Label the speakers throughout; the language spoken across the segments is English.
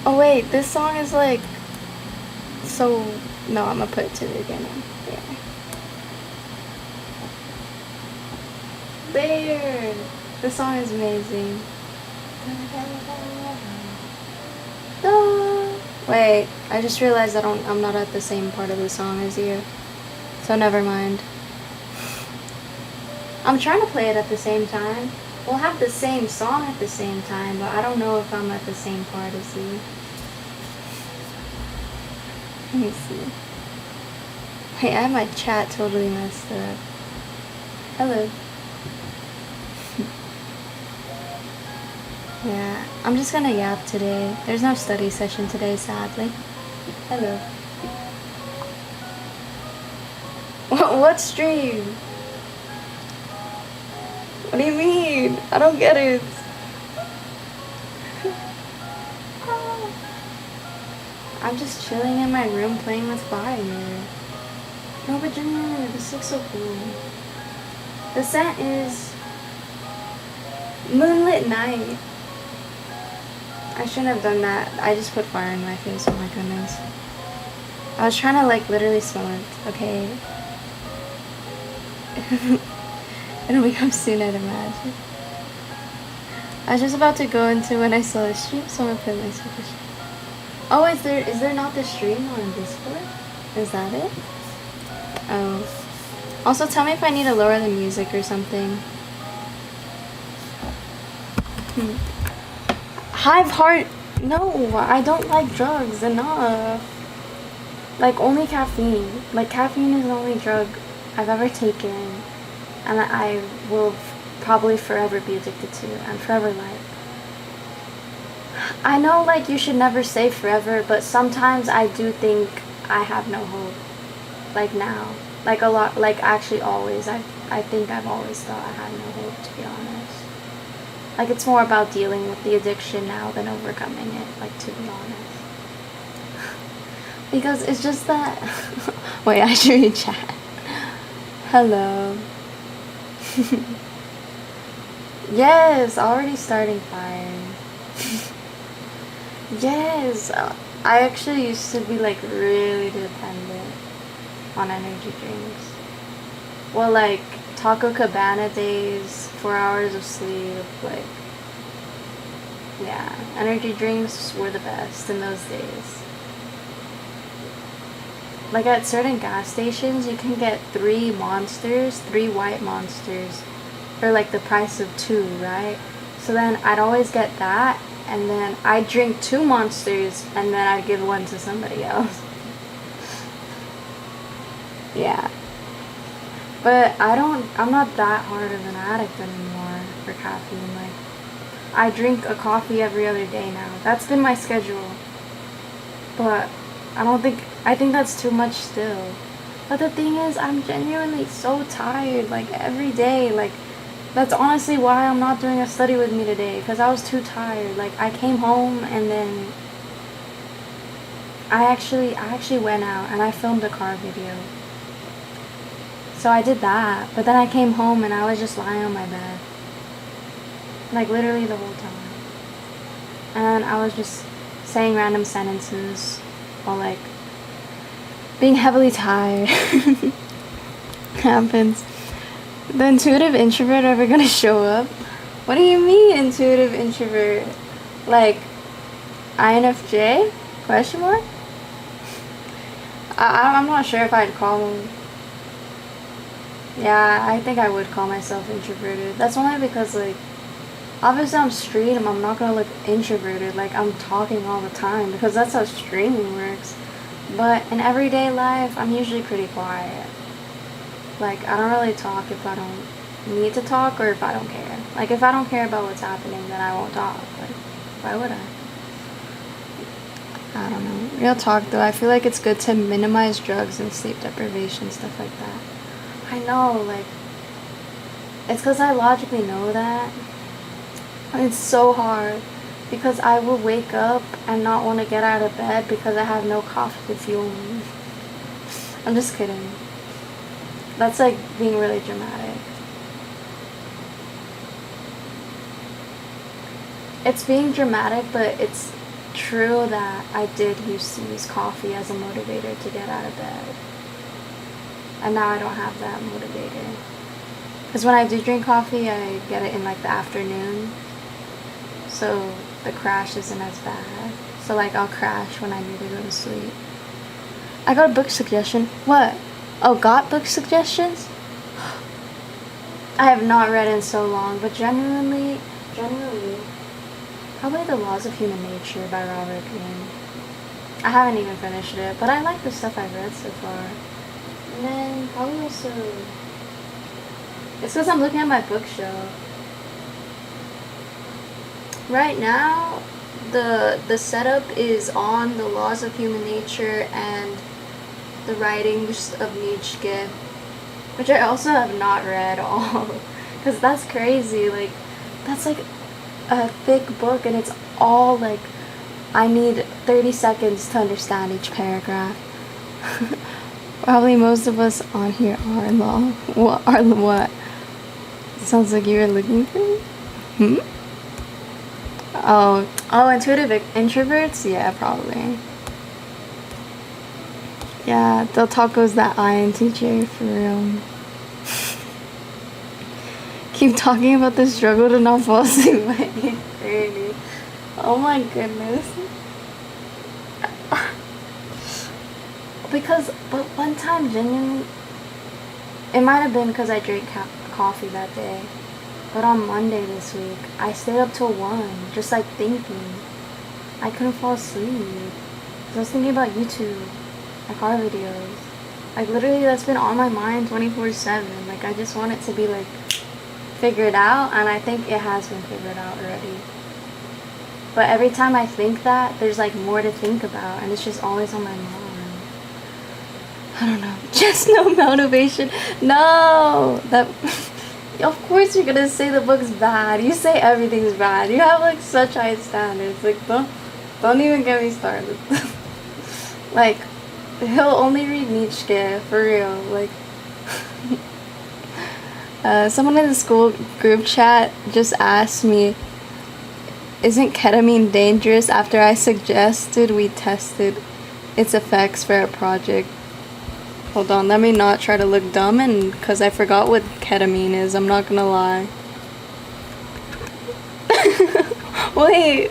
Speaker 1: Oh wait, this song is like so. No, I'm gonna put it to the beginning. Yeah. There. This song is amazing. No. Wait, I just realized I'm not at the same part of the song as you. So never mind. I'm trying to play it at the same time. We'll have the same song at the same time, but I don't know if I'm at the same part as you. Let me see. Wait, I have my chat totally messed up. Hello. Yeah, I'm just gonna yap today. There's no study session today, sadly. Hello. What stream? What do you mean? I don't get it. I'm just chilling in my room playing with fire. No, but Junior, this looks so cool. The scent is Moonlit Night. I shouldn't have done that. I just put fire in my face. Oh my goodness. I was trying to like literally smell it. Okay. It'll become soon, I'd imagine. I was just about to go into when I saw the stream, so I'm gonna put my super stream. Oh, is there not the stream on Discord? Is that it? Oh. Also, tell me if I need to lower the music or something. Hive Heart. No, I don't like drugs enough. Like, only caffeine. Like, caffeine is the only drug I've ever taken, and I will probably forever be addicted to, and forever like. I know, like, you should never say forever, but sometimes I do think I have no hope. Like, now. Like, a lot, like, actually always. I think I've always thought I had no hope, to be honest. Like, it's more about dealing with the addiction now than overcoming it, like, to be honest. Because it's just that... Wait, I should read chat. Hello. Yes, already starting fire. Yes, I actually used to be like really dependent on energy drinks. Well, like Taco Cabana days, 4 hours of sleep, like, yeah, energy drinks were the best in those days. Like at certain gas stations, you can get 3 monsters, 3 white monsters, for like the price of 2, right? So then I'd always get that, and then I'd drink 2 monsters, and then I'd give one to somebody else. Yeah. But I'm not that hard of an addict anymore for caffeine. Like, I drink a coffee every other day now. That's been my schedule. But I think that's too much still. But the thing is, I'm genuinely so tired, like, every day. Like, that's honestly why I'm not doing a study with me today, because I was too tired. Like, I came home, and then I actually went out, and I filmed a car video. So I did that, but then I came home, and I was just lying on my bed. Like, literally the whole time. And I was just saying random sentences, while, like, being heavily tired. Happens. The intuitive introvert ever gonna show up? What do you mean, intuitive introvert? Like, INFJ? Question mark? I'm not sure if I'd call him. Yeah, I think I would call myself introverted. That's only because, like, obviously I'm stream, I'm not gonna look introverted, like I'm talking all the time, because that's how streaming works. But in everyday life, I'm usually pretty quiet. Like, I don't really talk if I don't need to talk, or if I don't care. Like, if I don't care about what's happening, then I won't talk. Like, why would I don't know. Real talk, though, I feel like it's good to minimize drugs and sleep deprivation, stuff like that. I know, like, it's because I logically know that. It's so hard, because I will wake up and not want to get out of bed because I have no coffee to fuel me. I'm just kidding. That's like being really dramatic. It's being dramatic, but true that I did used to use coffee as a motivator to get out of bed. And now I don't have that motivator. Because when I do drink coffee, I get it in like the afternoon. So the crash isn't as bad. So like I'll crash when I need to go to sleep. I got a book suggestion. What? Oh, got book suggestions? I have not read in so long, but genuinely, probably The Laws of Human Nature by Robert Greene. I haven't even finished it, but I like the stuff I've read so far. And then probably also, it's because I'm looking at my bookshelf. Right now, the setup is on The Laws of Human Nature and the writings of Nietzsche, which I also have not read all, because that's crazy. Like, that's like a thick book, and it's all like, I need 30 seconds to understand each paragraph. Probably most of us on here are law. What are what? Sounds like you were looking for me. Oh, intuitive introverts? Yeah, probably. Yeah, Del Taco's that INTJ for real. Keep talking about the struggle to not fall asleep by 8:30. Oh my goodness. But one time, genuinely, it might have been because I drank coffee that day. But on Monday this week, I stayed up till 1, just like thinking. I couldn't fall asleep. I was thinking about YouTube, like car videos. Like literally that's been on my mind 24/7. Like I just want it to be like figured out, and I think it has been figured out already. But every time I think that, there's like more to think about, and it's just always on my mind. I don't know. Just no motivation. No! That... Of course you're gonna say the book's bad. You say everything's bad. You have like such high standards. Like don't even get me started. Like he'll only read Nietzsche for real. Like someone in the school group chat just asked me, isn't ketamine dangerous, after I suggested we tested its effects for a project. Hold on, let me not try to look dumb, and because I forgot what ketamine is, I'm not gonna lie. Wait,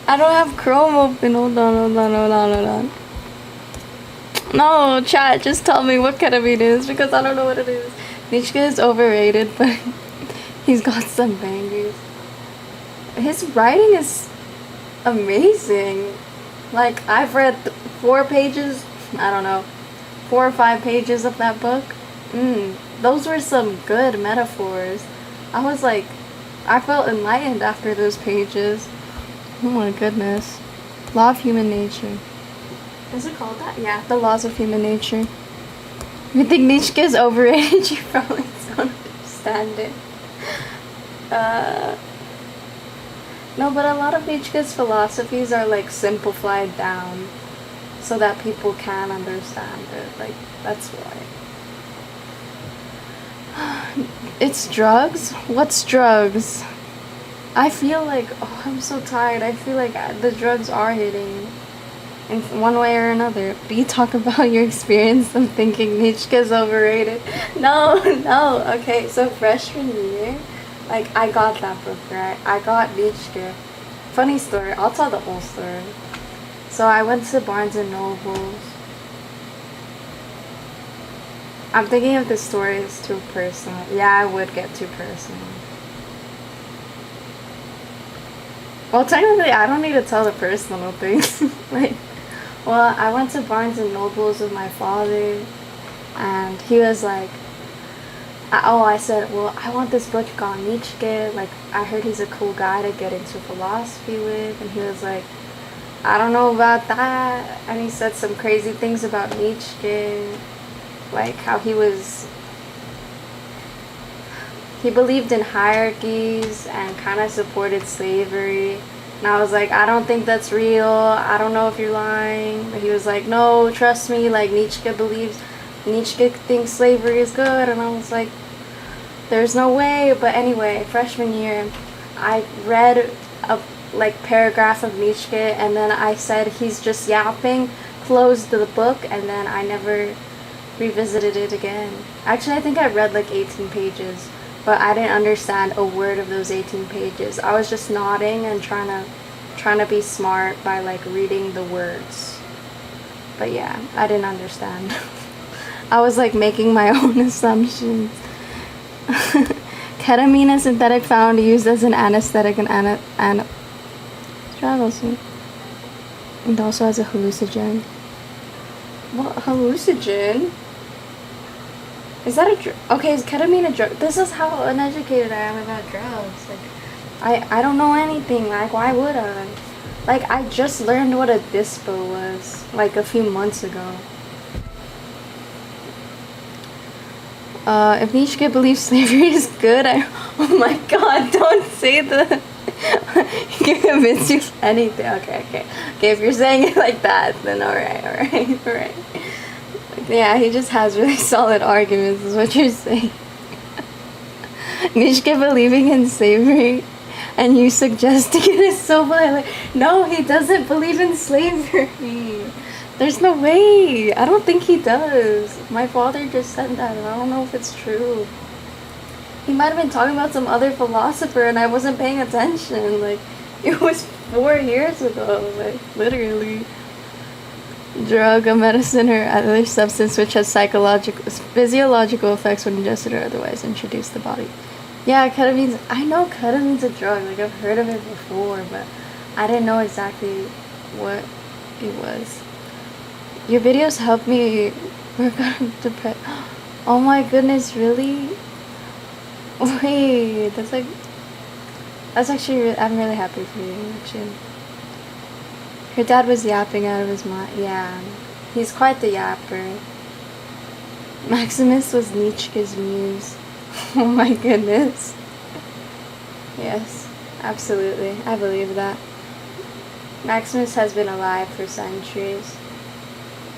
Speaker 1: I don't have Chrome open. Hold on. No, chat, just tell me what ketamine is, because I don't know what it is. Nietzsche is overrated, but he's got some bangers. His writing is amazing. Like, I've read 4 pages, I don't know, 4 or 5 pages of that book. Those were some good metaphors. I was like, I felt enlightened after those pages. Oh my goodness. Law of Human Nature. Is it called that? Yeah, The Laws of Human Nature. If you think Nietzsche is overrated, you probably don't understand it. No, but a lot of Nietzsche's philosophies are like simplified down so that people can understand it. Like, that's why. It's drugs? What's drugs? I feel like, oh, I'm so tired. I feel like the drugs are hitting in one way or another. But you talk about your experience of thinking Nietzsche is overrated. No. Okay, so freshman year, like, I got that book, right? I got Nietzsche. Funny story. I'll tell the whole story. So I went to Barnes and Nobles. I'm thinking if this story is too personal. Yeah, I would get too personal. Well, technically, I don't need to tell the personal things. I went to Barnes and Nobles with my father, and he was like, I said, well, I want this book on Nietzsche. Like, I heard he's a cool guy to get into philosophy with. And he was like, I don't know about that. And he said some crazy things about Nietzsche. Like, how he believed in hierarchies and kind of supported slavery. And I was like, I don't think that's real. I don't know if you're lying. But he was like, no, trust me. Like, Nietzsche thinks slavery is good. And I was like, there's no way. But anyway, freshman year, I read like paragraph of Nietzsche, and then I said he's just yapping, closed the book, and then I never revisited it again. Actually, I think I read like 18 pages, but I didn't understand a word of those 18 pages. I was just nodding and trying to be smart by like reading the words. But yeah, I didn't understand. I was like making my own assumptions. Ketamine, a synthetic found used as an anesthetic and and also as a hallucinogen. What hallucinogen? Is that a drug? Okay, is ketamine a drug? This is how uneducated I am about drugs. Like, I don't know anything. Like, why would I? Like, I just learned what a dispo was, like, a few months ago. If Nietzsche believes slavery is good, oh my god, don't say that. He can convince you of anything. Okay, if you're saying it like that, then alright. Yeah, he just has really solid arguments, is what you're saying. Nietzsche believing in slavery, and you suggesting it is so bad. Like, no, he doesn't believe in slavery. There's no way. I don't think he does. My father just said that, and I don't know if it's true. He might have been talking about some other philosopher, and I wasn't paying attention. Like, it was 4 years ago, like, literally. Drug, a medicine, or other substance which has physiological effects when ingested or otherwise introduced to the body. Yeah, ketamine's, I know ketamine's a drug, like I've heard of it before, but I didn't know exactly what it was. Your videos help me work on depression. Oh my goodness, really? Wait, that's actually, I'm really happy for you, actually. Her dad was yapping out of his mind. Yeah, he's quite the yapper. Maximus was Nietzsche's muse. Oh my goodness. Yes, absolutely. I believe that. Maximus has been alive for centuries.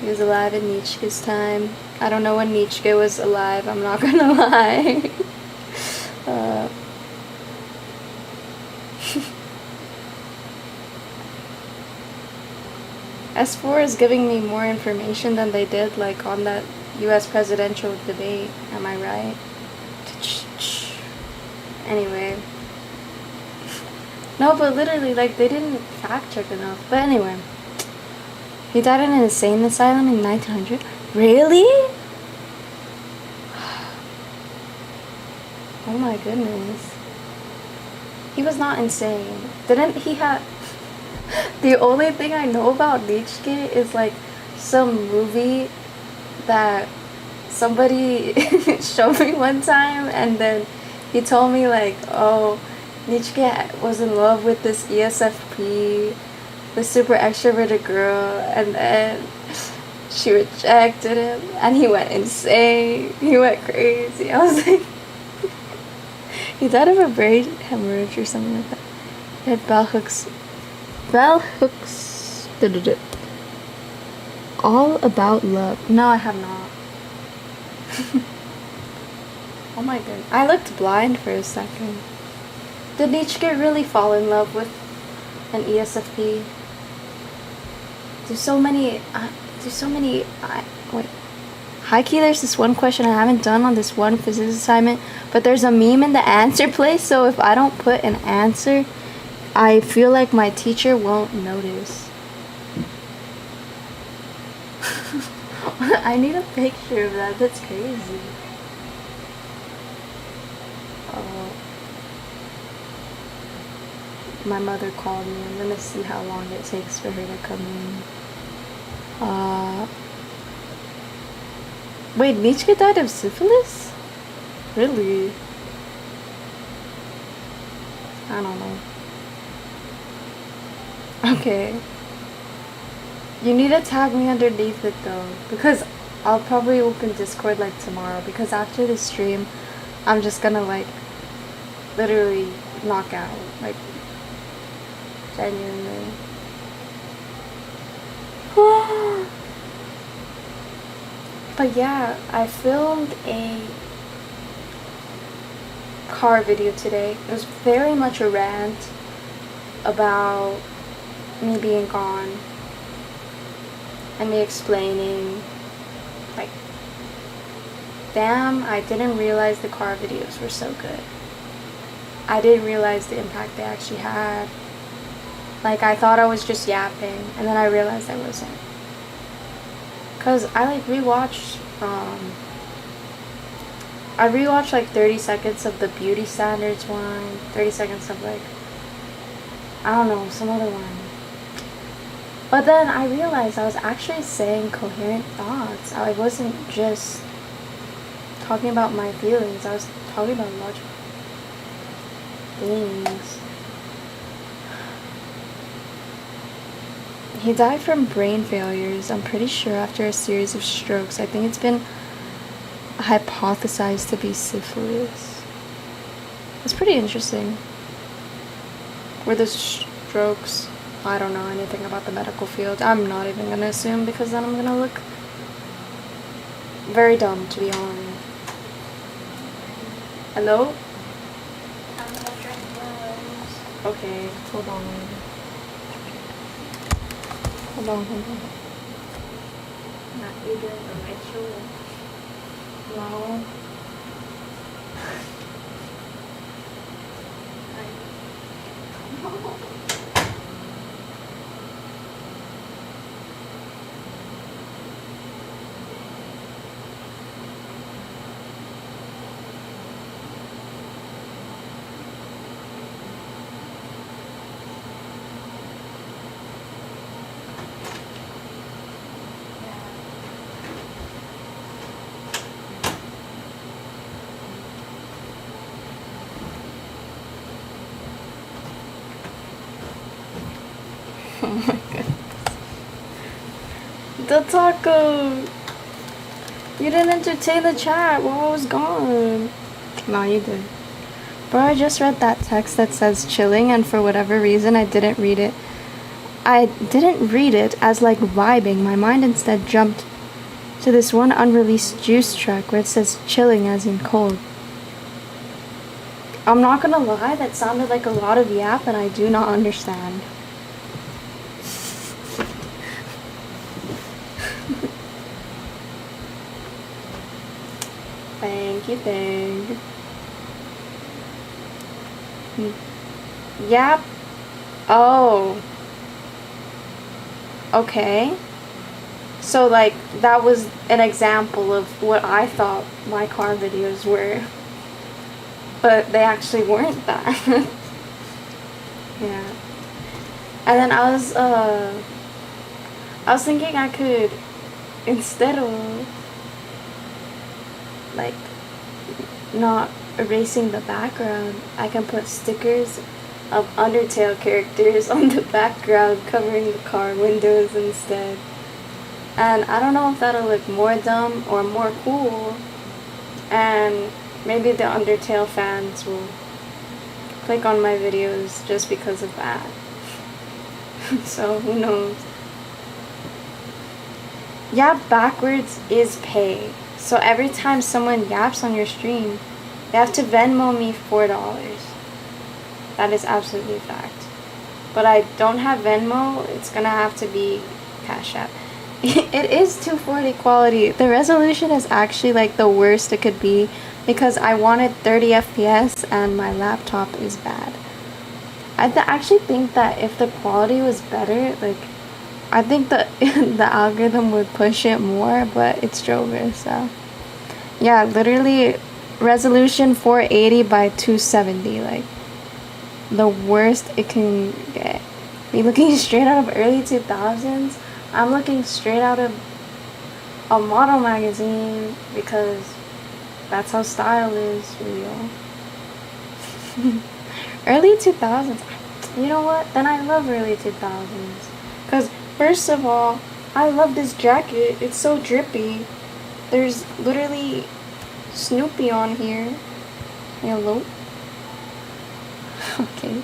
Speaker 1: He was alive in Nietzsche's time. I don't know when Nietzsche was alive, I'm not gonna lie. S4 is giving me more information than they did, like, on that US presidential debate. Am I right? Anyway. No, but literally, like, they didn't fact check enough. But anyway. He died in an insane asylum in 1900? Really? Oh my goodness. He was not insane. Didn't he have... The only thing I know about Nietzsche is like some movie that somebody showed me one time, and then he told me like, oh, Nietzsche was in love with this ESFP, the super extroverted girl, and then she rejected him, and he went insane. He went crazy. I was like, he died of a brain hemorrhage or something like that. He had bell hooks. All About Love. No, I have not. Oh my god. I looked blind for a second. Did Nietzsche really fall in love with an ESFP? Wait. Hi Key, there's this one question I haven't done on this one physics assignment, but there's a meme in the answer place, so if I don't put an answer, I feel like my teacher won't notice. I need a picture of that. That's crazy. Oh. My mother called me. I'm gonna see how long it takes for her to come in. Wait, Nietzsche died of syphilis? Really? I don't know. Okay. You need to tag me underneath it though, because I'll probably open Discord like tomorrow, because after the stream I'm just gonna like literally knock out, like genuinely. But yeah, I filmed a car video today. It was very much a rant about me being gone and me explaining, like, damn, I didn't realize the car videos were so good. I didn't realize the impact they actually had. Like, I thought I was just yapping, and then I realized I wasn't. Cause I like rewatched like 30 seconds of the beauty standards one, 30 seconds of like, I don't know, some other one. But then I realized I was actually saying coherent thoughts. I wasn't just talking about my feelings, I was talking about logical things. He died from brain failures, I'm pretty sure, after a series of strokes. I think it's been hypothesized to be syphilis. It's pretty interesting. Were the strokes... I don't know anything about the medical field. I'm not even going to assume, because then I'm going to look very dumb, to be honest. Hello? Okay, hold on. Hold on.
Speaker 2: Not you doing the ritual.
Speaker 1: No. Oh my goodness. The taco! You didn't entertain the chat while I was gone. No, you did. Bro, I just read that text that says chilling, and for whatever reason I didn't read it. I didn't read it as like vibing. My mind instead jumped to this one unreleased Juice track where it says chilling as in cold. I'm not gonna lie, that sounded like a lot of yap and I do not understand. Thank you. Yep. Oh. Okay. So, like, that was an example of what I thought my car videos were. But they actually weren't that. Yeah. And then I was thinking I could, instead of like not erasing the background, I can put stickers of Undertale characters on the background covering the car windows instead. And I don't know if that'll look more dumb or more cool, and maybe the Undertale fans will click on my videos just because of that. So who knows. Yap backwards is pay. So every time someone yaps on your stream, they have to Venmo me $4. That is absolutely a fact. But I don't have Venmo, it's gonna have to be Cash App. It is 240 quality. The resolution is actually like the worst it could be because I wanted 30 FPS and my laptop is bad. I actually think that if the quality was better, like, I think the algorithm would push it more, but it's Drover, so. Yeah, literally resolution 480 by 270, like, the worst it can get. Me looking straight out of early 2000s, I'm looking straight out of a model magazine because that's how style is real. Early 2000s, you know what? Then I love early 2000s. Because, first of all, I love this jacket. It's so drippy. There's literally Snoopy on here. Hello? Okay.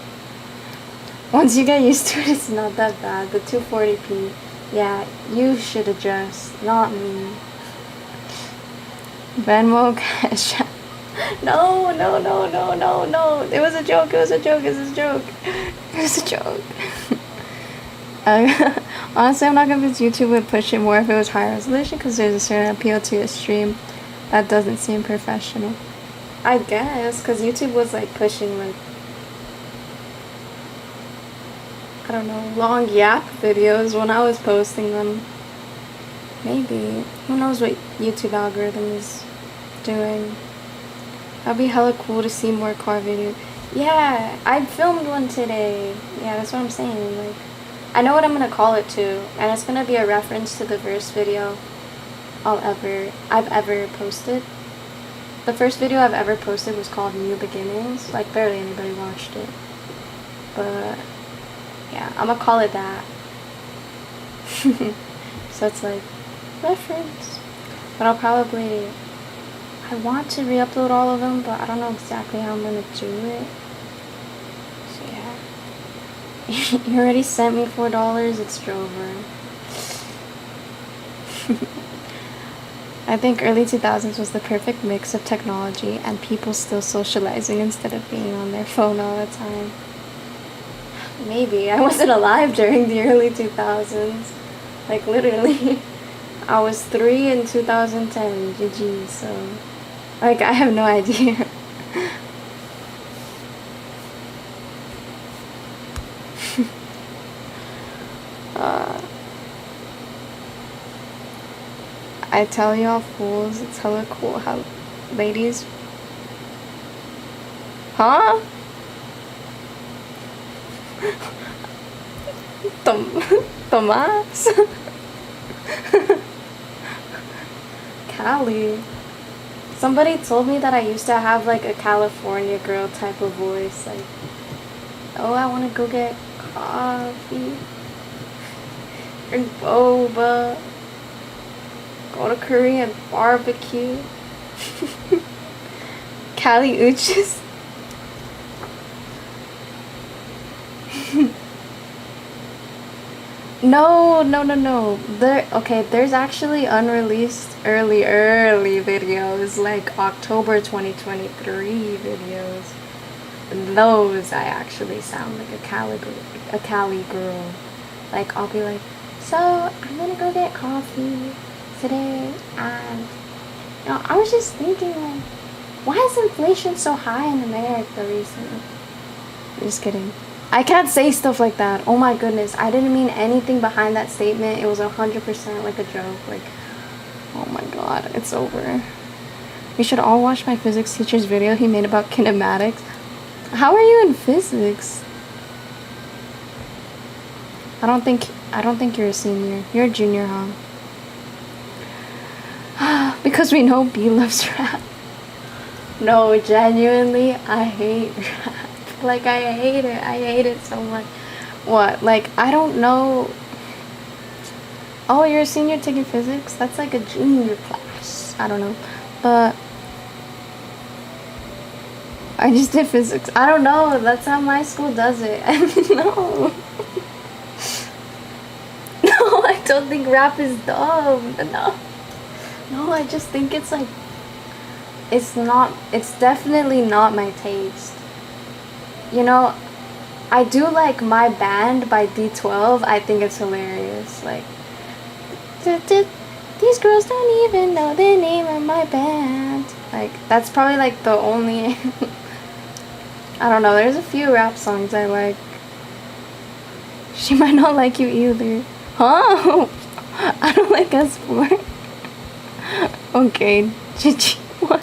Speaker 1: Once you get used to it, it's not that bad. The 240p, yeah, you should adjust, not me. Venmo, Cash App. No. It was a joke. It was a joke. Honestly, I'm not convinced YouTube would push it more if it was high resolution, because there's a certain appeal to a stream that doesn't seem professional. I guess, because YouTube was like pushing like, I don't know, long yap videos when I was posting them. Maybe. Who knows what YouTube algorithm is doing. That'd be hella cool to see more car videos. Yeah, I filmed one today. Yeah, that's what I'm saying. Like, I know what I'm gonna call it too, and it's gonna be a reference to the first video I've ever posted. The first video I've ever posted was called New Beginnings. Like, barely anybody watched it. But yeah, I'm gonna call it that. So it's like reference. But I want to re-upload all of them, but I don't know exactly how I'm gonna do it. So yeah. You already sent me $4, it's Drover. I think early 2000s was the perfect mix of technology and people still socializing instead of being on their phone all the time. Maybe. I wasn't alive during the early 2000s. Like, literally. I was 3 in 2010, GG, so... Like, I have no idea. I tell y'all fools, it's hella cool how ladies... Huh? Tomas? Cali. Somebody told me that I used to have like a California girl type of voice. Like, oh, I want to go get coffee. Drink boba. Go to Korean barbecue. Cali Uchis. No. There's actually unreleased early videos, like October 2023 videos. Those I actually sound like a Cali girl. Like, I'll be like, so I'm gonna go get coffee today, and I was just thinking, like, why is inflation so high in America recently? Just kidding. I can't say stuff like that. Oh my goodness. I didn't mean anything behind that statement. It was 100% like a joke. Like, oh my god, it's over. We should all watch my physics teacher's video he made about kinematics. How are you in physics? I don't think you're a senior. You're a junior, huh? Because we know B loves rap. No, genuinely, I hate rap. Like, I hate it. I hate it so much. What? Like, I don't know. Oh, you're a senior taking physics? That's like a junior class. I don't know. But I just did physics. I don't know. That's how my school does it. No. No, I don't think rap is dumb. No, I just think it's like, it's definitely not my taste. You know, I do like My Band by D12. I think it's hilarious. Like, these girls don't even know the name of my band. Like, that's probably like the only... I don't know, there's a few rap songs I like. She might not like you either. Huh? I don't like S4. Okay, GG, what?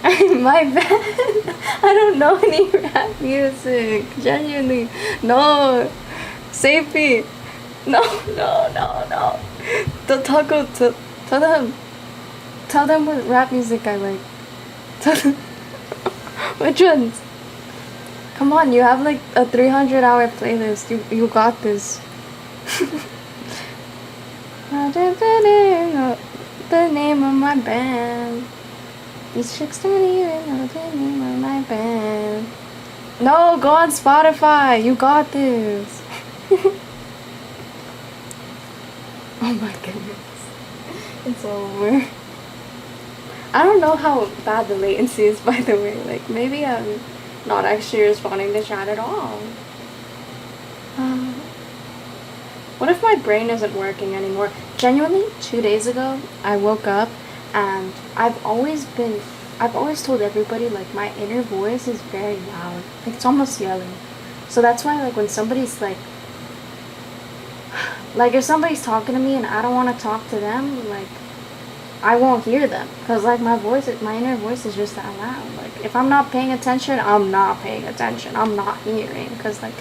Speaker 1: My bad. I don't know any rap music. Genuinely. No. Save me. No. Tell them what rap music I like. Tell them. Which ones? Come on, you have like a 300-hour playlist. You got this. The name of my band. These chicks don't even know the name of my band. No, go on Spotify. You got this. Oh my goodness. It's over. I don't know how bad the latency is, by the way. Like, maybe Not actually responding to chat at all. What if my brain isn't working anymore? Genuinely, 2 days ago, I woke up and I've always told everybody, like, my inner voice is very loud. Like, it's almost yelling. So that's why, like, when somebody's, like, if somebody's talking to me and I don't want to talk to them, like, I won't hear them. Because, like, my inner voice is just that loud. Like, if I'm not paying attention, I'm not paying attention. I'm not hearing. Because, like,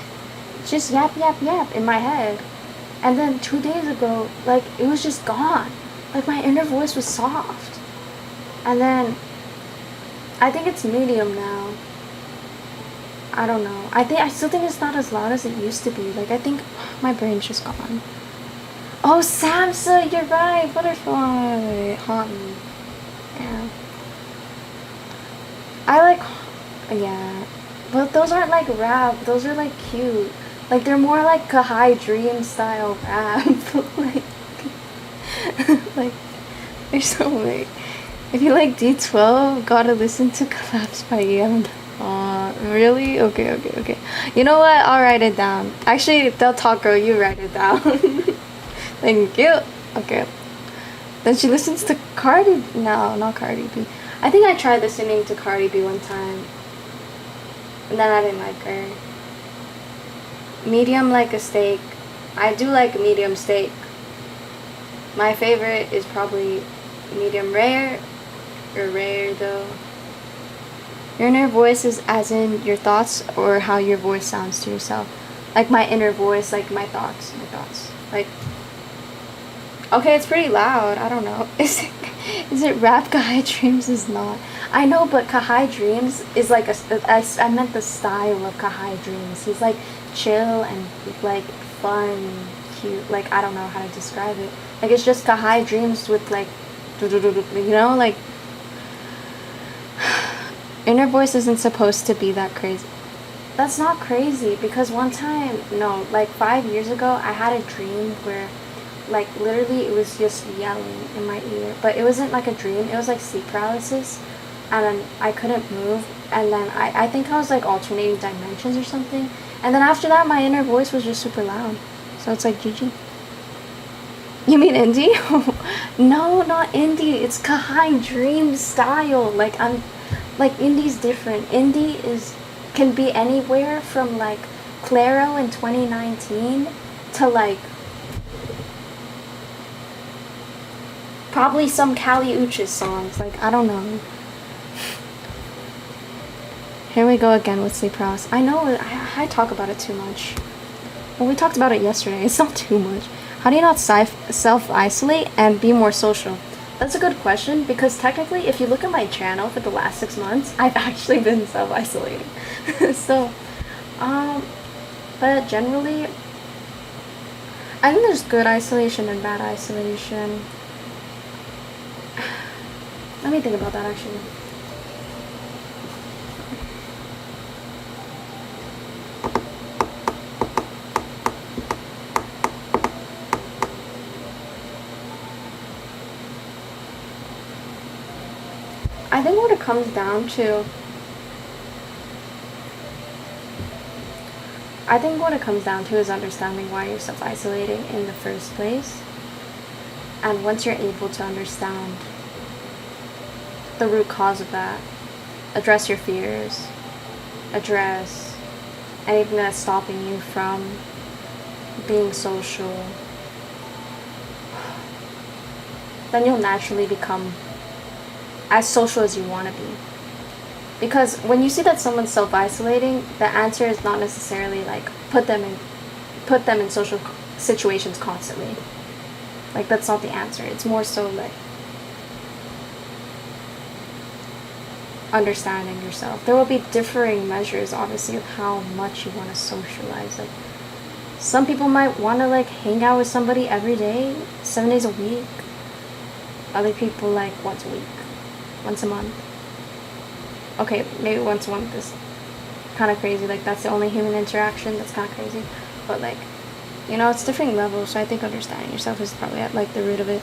Speaker 1: it's just yap, yap, yap in my head. And then 2 days ago, like, it was just gone. Like, my inner voice was soft. And then, I think it's medium now. I don't know. I still think it's not as loud as it used to be. Like, I think my brain's just gone. Oh, Samsa, you're right. Butterfly. Haughton. Yeah. Yeah. But those aren't, like, rap. Those are, like, cute. Like, they're more like Kahai Dream style rap. like, they're so weird. If you like D12, gotta listen to Collapse by EM. Really? Okay. You know what? I'll write it down. Actually, Del Taco, you write it down. Thank you. Okay. Then she listens to Cardi. No, not Cardi B. I think I tried listening to Cardi B one time. And then I didn't like her. Medium like a steak. I do like medium steak. My favorite is probably medium rare, or rare though. Your inner voice is as in your thoughts or how your voice sounds to yourself. Like my inner voice, like my thoughts. Like, okay, it's pretty loud. I don't know. Is it rap? Kahai Dreams is not. I know, but Kahai Dreams is like I meant the style of Kahai Dreams. He's like chill and like fun, cute. Like, I don't know how to describe it. Like, it's just Kahai Dreams with like, you know, like, inner voice isn't supposed to be that crazy. That's not crazy, because one time, no, like 5 years ago, I had a dream where, like, literally it was just yelling in my ear. But it wasn't like a dream, it was like sleep paralysis. And then I couldn't move. And then I think I was like alternating dimensions or something. And then after that, my inner voice was just super loud. So it's like GG. You mean indie? No, not indie. It's Kahai Dream style. Like, indie's different. Indie can be anywhere from like Claro in 2019 to like probably some Kali Uchis songs. Like, I don't know. Here we go again with sleep paralysis. I know, I talk about it too much. Well, we talked about it yesterday. It's not too much. How do you not self-isolate and be more social? That's a good question, because technically, if you look at my channel for the last 6 months, I've actually been self-isolating. So, but generally, I think there's good isolation and bad isolation. Let me think about that, actually. I think what it comes down to, is understanding why you're self-isolating in the first place. And once you're able to understand the root cause of that, address your fears, address anything that's stopping you from being social, then you'll naturally become as social as you want to be. Because when you see that someone's self-isolating, the answer is not necessarily like put them in social situations constantly. Like, that's not the answer. It's more so like understanding yourself. There will be differing measures, obviously, of how much you want to socialize. Like, some people might want to like hang out with somebody every day, 7 days a week. Other people like once a week, once a month. Okay, maybe once a month is kind of crazy. Like, that's the only human interaction. That's kind of crazy. But like, you know, it's different levels. So I think understanding yourself is probably at like the root of it.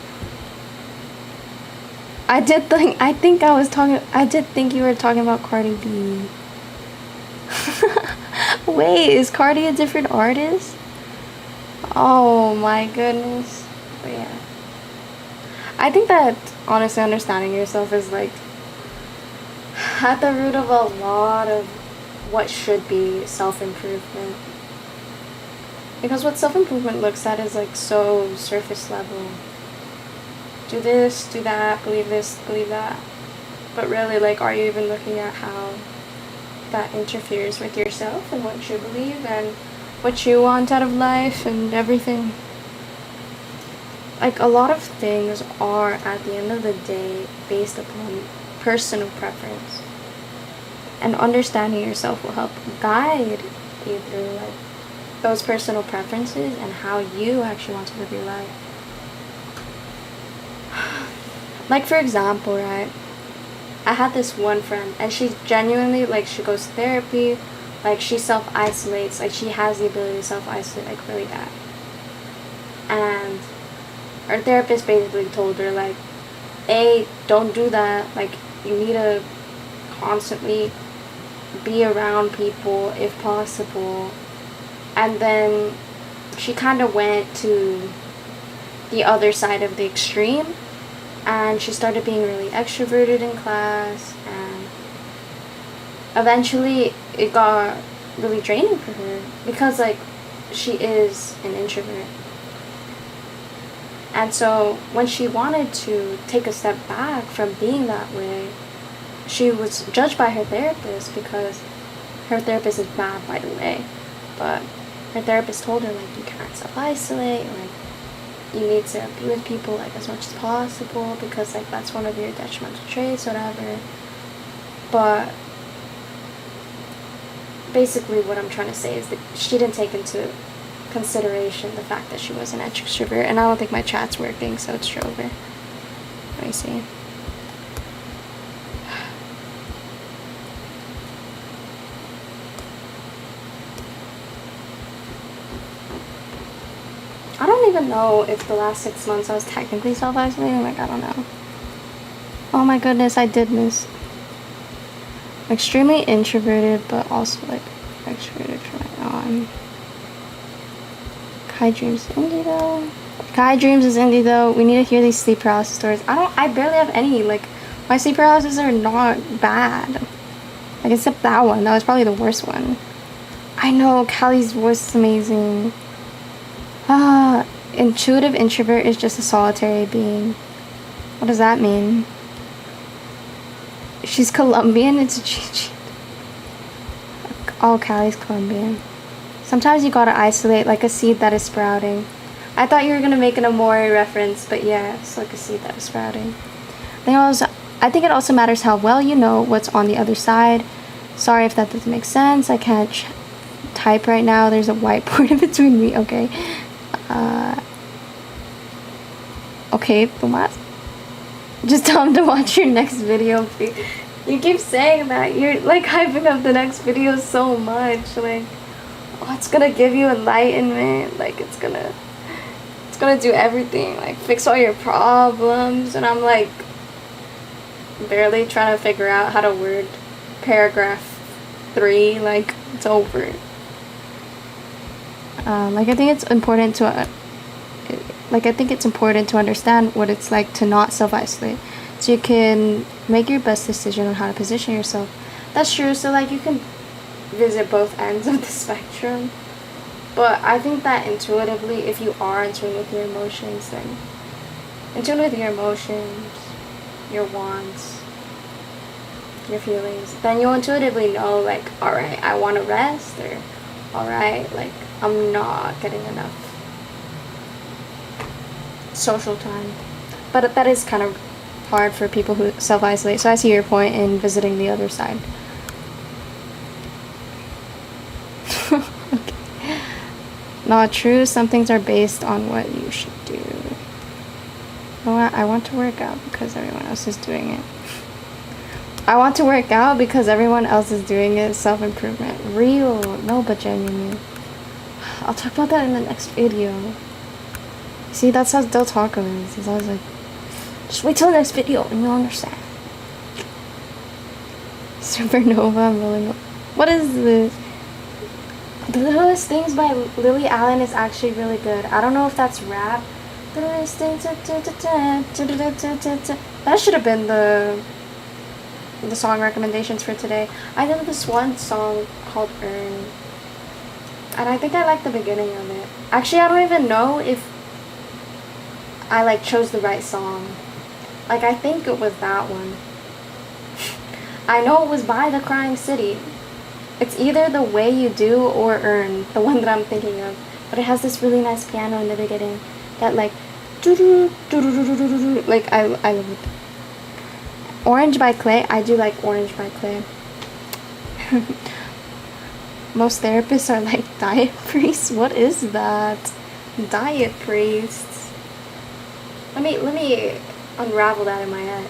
Speaker 1: I did think you were talking about Cardi B. Wait, is Cardi a different artist? Oh my goodness. But yeah. I think that honestly understanding yourself is like at the root of a lot of what should be self-improvement. Because what self-improvement looks at is like so surface level. Do this, do that, believe this, believe that. But really, like, are you even looking at how that interferes with yourself and what you believe and what you want out of life and everything? Like, a lot of things are, at the end of the day, based upon personal preference. And understanding yourself will help guide you through, like, those personal preferences and how you actually want to live your life. Like, for example, right? I had this one friend, and she genuinely, like, she goes to therapy, like, she self-isolates, like, she has the ability to self-isolate, like, really bad. And her therapist basically told her, like, A, don't do that, like, you need to constantly be around people if possible. And then she kind of went to the other side of the extreme, and she started being really extroverted in class, and eventually it got really draining for her because, like, she is an introvert. And so when she wanted to take a step back from being that way, she was judged by her therapist, because her therapist is bad, by the way, but her therapist told her, like, you can't self-isolate, like, you need to be with people, like, as much as possible, because, like, that's one of your detrimental traits, whatever. But basically what I'm trying to say is that she didn't take into consideration the fact that she was an extrovert. And I don't think my chat's working, so it's over. Let me see. I don't even know if the last 6 months I was technically self-isolating. Like, I don't know. Oh my goodness, I did miss. Extremely introverted, but also, like, extroverted for my own. Kai Dreams is indie though. Kai Dreams is indie though. We need to hear these sleep paralysis stories. I barely have any. Like, my sleep paralysis are not bad. Like, except that one. That was probably the worst one. I know, Callie's voice is amazing. Intuitive introvert is just a solitary being. What does that mean? She's Colombian? It's a cheat. Oh, Callie's Colombian. Sometimes you gotta isolate like a seed that is sprouting. I thought you were gonna make an Amore reference, but yeah, it's like a seed that is sprouting. I think it also matters how well you know what's on the other side. Sorry if that doesn't make sense. I can't type right now. There's a whiteboard in between me. Okay. Okay, Pumas. Just tell him to watch your next video. You keep saying that. You're, like, hyping up the next video so much. Like, oh, it's gonna give you enlightenment. Like, it's gonna do everything. Like, fix all your problems. And I'm, like, barely trying to figure out how to word paragraph 3. Like, it's over. Like, I think it's important to understand what it's like to not self-isolate, so you can make your best decision on how to position yourself. That's true. So, like, you can visit both ends of the spectrum. But I think that intuitively, if you are in tune with your emotions, then in tune with your emotions, your wants, your feelings, then you'll intuitively know, like, alright, I want to rest, or alright, like, I'm not getting enough social time. But that is kind of hard for people who self-isolate, so I see your point in visiting the other side. Okay. Not true. Some things are based on what you should do. You know what? I want to work out because everyone else is doing it. I want to work out because everyone else is doing it. Self-improvement. Real. No, but genuinely. I'll talk about that in the next video. See, that's how Del Taco is. He's always like, just wait till the next video and you'll understand. Supernova, I'm rolling up. What is this? The Littlest Things by Lily Allen is actually really good. I don't know if that's rap. The Littlest Things. That should have been the song recommendations for today. I know this one song called Earn. And I think I like the beginning of it. Actually, I don't even know if I like chose the right song. Like, I think it was that one. I know it was by The Crying City. It's either The Way You Do or Earn, the one that I'm thinking of. But it has this really nice piano in the beginning that like like I love it. Orange by Clay. I do like Orange by Clay. Most therapists are like diet priests. What is that? Diet priests. Let me unravel that in my head.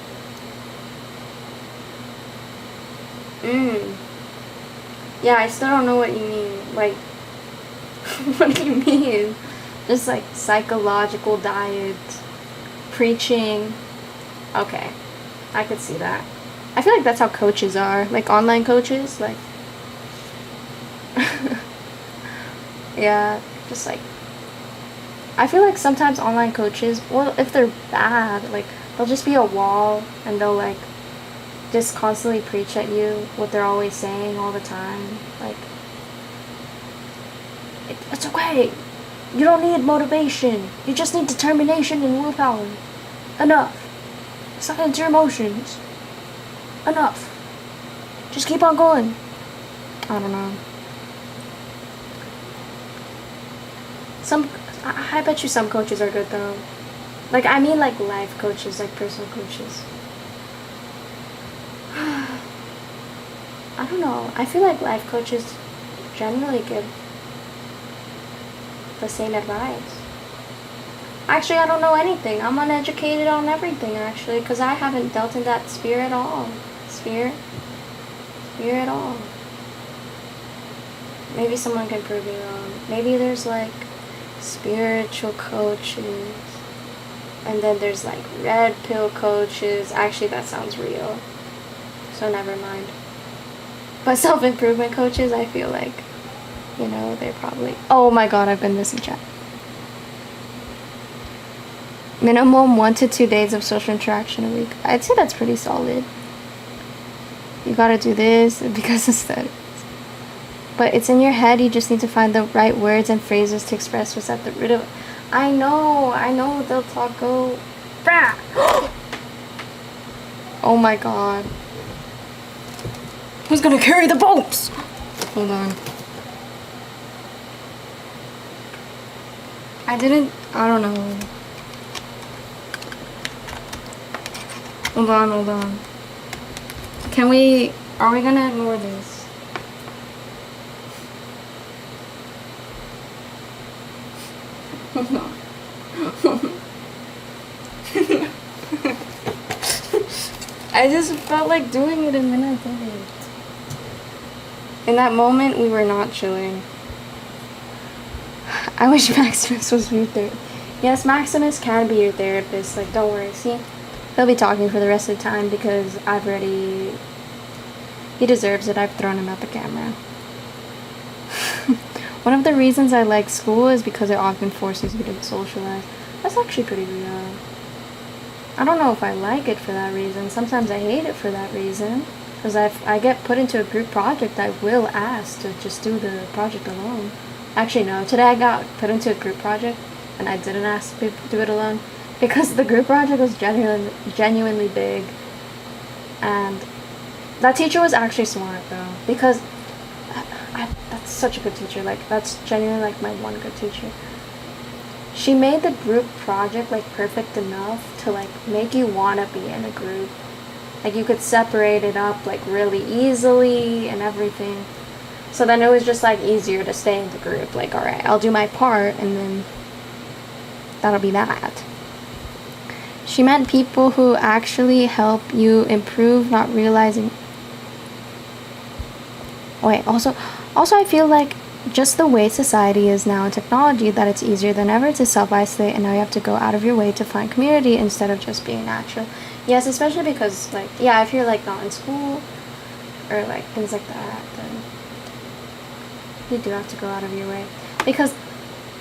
Speaker 1: Yeah, I still don't know what you mean. Like, what do you mean? Just like psychological diet, preaching. Okay, I could see that. I feel like that's how coaches are, like online coaches, like. Yeah, just like. I feel like sometimes online coaches, well, if they're bad, like they'll just be a wall and they'll like just constantly preach at you what they're always saying all the time. Like, it's okay. You don't need motivation. You just need determination and willpower. Enough. Silence your emotions. Enough. Just keep on going. I don't know. I bet you some coaches are good though. Like, I mean like life coaches, like personal coaches. I don't know. I feel like life coaches generally give the same advice. Actually, I don't know anything. I'm uneducated on everything, actually, because I haven't dealt in that sphere at all. Sphere at all. Maybe someone can prove me wrong. Maybe there's like spiritual coaches, and then there's like red pill coaches. Actually, that sounds real. So never mind. But self-improvement coaches, I feel like, you know, they probably... Oh my god, I've been missing chat. Minimum 1 to 2 days of social interaction a week. I'd say that's pretty solid. You gotta do this because aesthetics. But it's in your head, you just need to find the right words and phrases to express what's at the root of it. I know, they'll talk, go... Oh my god. Who's gonna carry the boats? Hold on. I don't know. Hold on. Are we gonna ignore this? Hold on. I just felt like doing it and then I did it. In that moment, we were not chilling. I wish Maximus was your therapist. Yes, Maximus can be your therapist. Like, don't worry. See? He'll be talking for the rest of the time because he deserves it. I've thrown him at the camera. One of the reasons I like school is because it often forces you to socialize. That's actually pretty real. I don't know if I like it for that reason. Sometimes I hate it for that reason. Because if I get put into a group project, I will ask to just do the project alone. Actually, no. Today I got put into a group project, and I didn't ask to do it alone. Because the group project was genuinely big. And that teacher was actually smart, though. Because that's such a good teacher. Like, that's genuinely, like, my one good teacher. She made the group project, like, perfect enough to, like, make you want to be in a group. Like, you could separate it up, like, really easily and everything. So then it was just, like, easier to stay in the group. Like, alright, I'll do my part, and then that'll be that. She meant people who actually help you improve, not realizing... Wait, also I feel like just the way society is now in technology, that it's easier than ever to self-isolate, and now you have to go out of your way to find community instead of just being natural. Yes, especially because, like, yeah, if you're, like, not in school or, like, things like that, then You do have to go out of your way. Because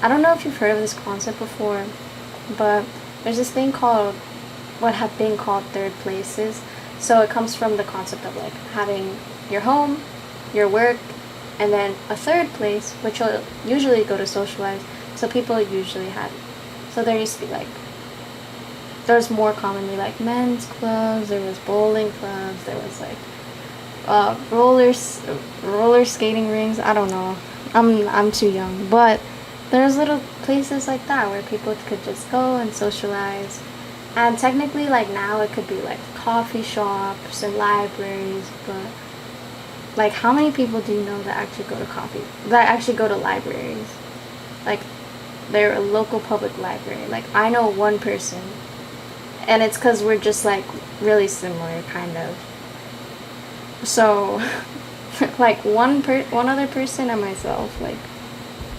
Speaker 1: I don't know if you've heard of this concept before, but there's this thing called, what have been called third places. So it comes from the concept of like having your home, your work, and then a third place, which you'll usually go to socialize. So people usually had, so there used to be like, there's more commonly like men's clubs, there was bowling clubs, there was like roller skating rings. I don't know. I'm too young, but there's little places like that where people could just go and socialize. And technically, like now, it could be like coffee shops and libraries, but like how many people do you know that actually go to libraries? Like they're a local public library. Like I know one person, and it's because we're just like really similar, kind of. So, like one other person and myself, like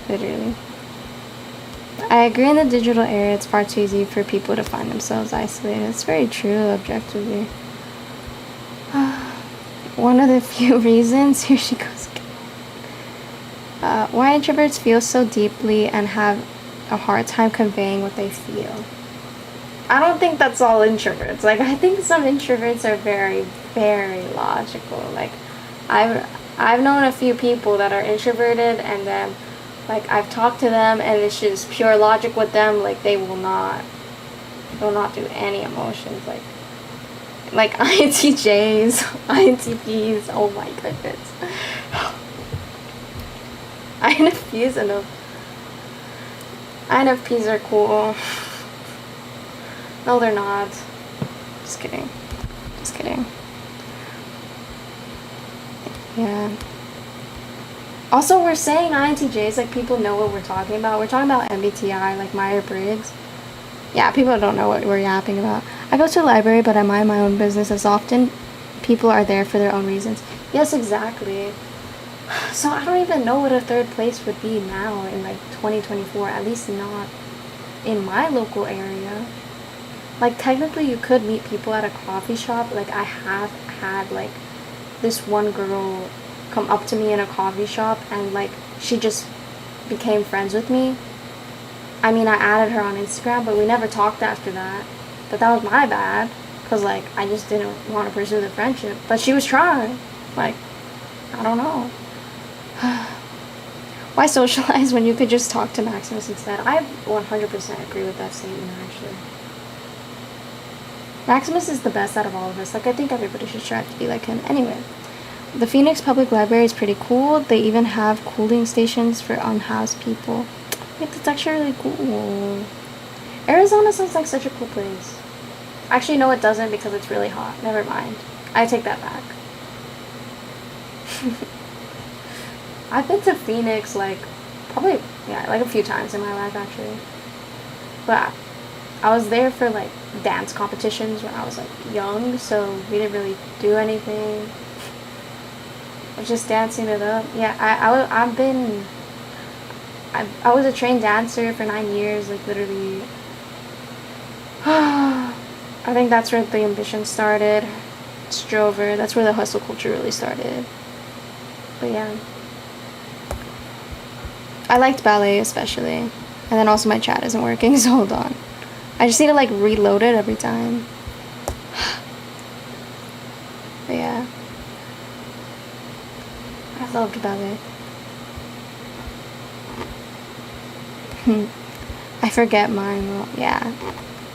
Speaker 1: literally. I agree in the digital era, it's far too easy for people to find themselves isolated. It's very true, objectively. One of the few reasons, here she goes again. Why introverts feel so deeply and have a hard time conveying what they feel. I don't think that's all introverts. Like, I think some introverts are very, very logical. Like, I've known a few people that are introverted, and then like I've talked to them and it's just pure logic with them. Like they will not do any emotions, like INTJs, INTPs. Oh my goodness. INFPs are cool. No, they're not. Just kidding. Yeah. Also, we're saying INTJs like people know what we're talking about. We're talking about MBTI, like Myers-Briggs. Yeah, people don't know what we're yapping about. I go to the library, but I mind my own business as often. People are there for their own reasons. Yes, exactly. So I don't even know what a third place would be now in like 2024. At least not in my local area. Like technically you could meet people at a coffee shop. Like I have had like this one girl come up to me in a coffee shop and like she just became friends with me. I mean, I added her on Instagram, but we never talked after that. But that was my bad, because like I just didn't want to pursue the friendship. But she was trying. Like, I don't know. Why socialize when you could just talk to Maximus instead? I 100% agree with that statement, actually. Maximus is the best out of all of us. Like, I think everybody should strive to be like him. Anyway. The Phoenix Public Library is pretty cool. They even have cooling stations for unhoused people. Like, that's actually really cool. Arizona sounds like such a cool place. Actually, no, it doesn't because it's really hot. Never mind. I take that back. I've been to Phoenix, like, probably, yeah, like a few times in my life, actually. But I was there for, like, dance competitions when I was, like, young, so we didn't really do anything. Just dancing it up. Yeah, I was a trained dancer for 9 years, like literally. I think that's where the ambition started. It's Drover. That's where the hustle culture really started. But yeah. I liked ballet especially. And then also my chat isn't working, so hold on. I just need to like reload it every time. But yeah. I loved ballet. I forget mine. Well, yeah.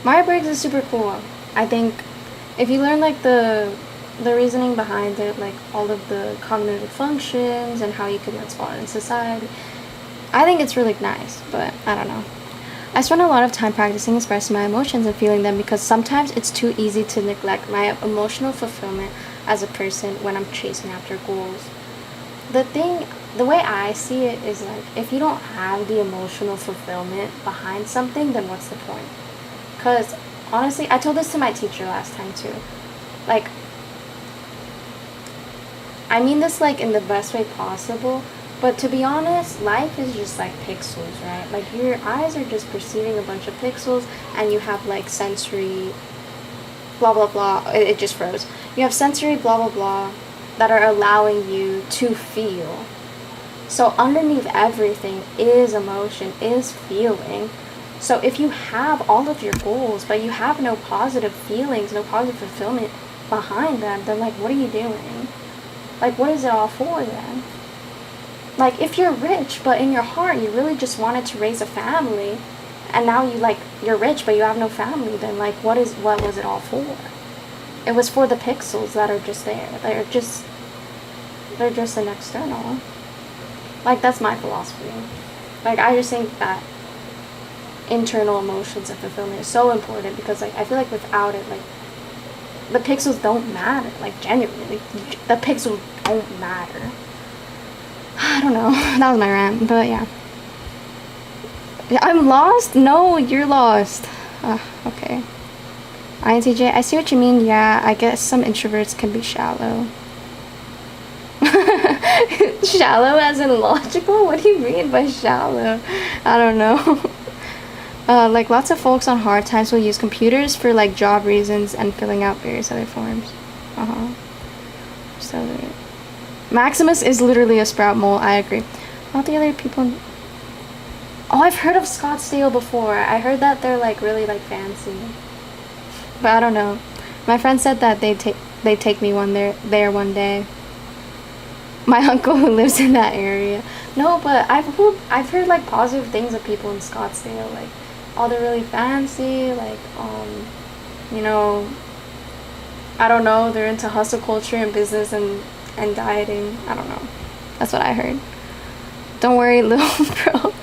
Speaker 1: Myers-Briggs is super cool. I think if you learn like the reasoning behind it, like all of the cognitive functions and how you can respond in society, I think it's really nice, but I don't know. I spend a lot of time practicing expressing my emotions and feeling them because sometimes it's too easy to neglect my emotional fulfillment as a person when I'm chasing after goals. The way I see it is like, if you don't have the emotional fulfillment behind something, then what's the point? Because honestly, I told this to my teacher last time too. Like, I mean this like in the best way possible, but to be honest, life is just like pixels, right? Like your eyes are just perceiving a bunch of pixels, and you have like sensory blah blah blah. It just froze. You have sensory blah blah blah that are allowing you to feel. So underneath everything is emotion, is feeling. So if you have all of your goals, but you have no positive feelings, no positive fulfillment behind them, then like, what are you doing? Like, what is it all for then? Like, if you're rich, but in your heart you really just wanted to raise a family, and now you're rich but you have no family, then like, what was it all for? It was for the pixels that are just there. They're just an external. Like, that's my philosophy. Like, I just think that internal emotions and fulfillment is so important, because like, I feel like without it, like, the pixels don't matter. Like, genuinely, the pixels don't matter. I don't know. That was my rant, but yeah. I'm lost? No, you're lost. Okay. INTJ, I see what you mean. Yeah, I guess some introverts can be shallow. Shallow as in logical? What do you mean by shallow? I don't know. Like, lots of folks on hard times will use computers for like job reasons and filling out various other forms. So Maximus is literally a sprout mole. I agree. Not the other people. Oh, I've heard of Scottsdale before. I heard that they're like really like fancy, but I don't know. My friend said that they take me there one day. My uncle who lives in that area. No, but I've heard like positive things of people in Scottsdale. Like, oh, they're really fancy. Like, you know, I don't know. They're into hustle culture and business and dieting. I don't know. That's what I heard. Don't worry, little bro.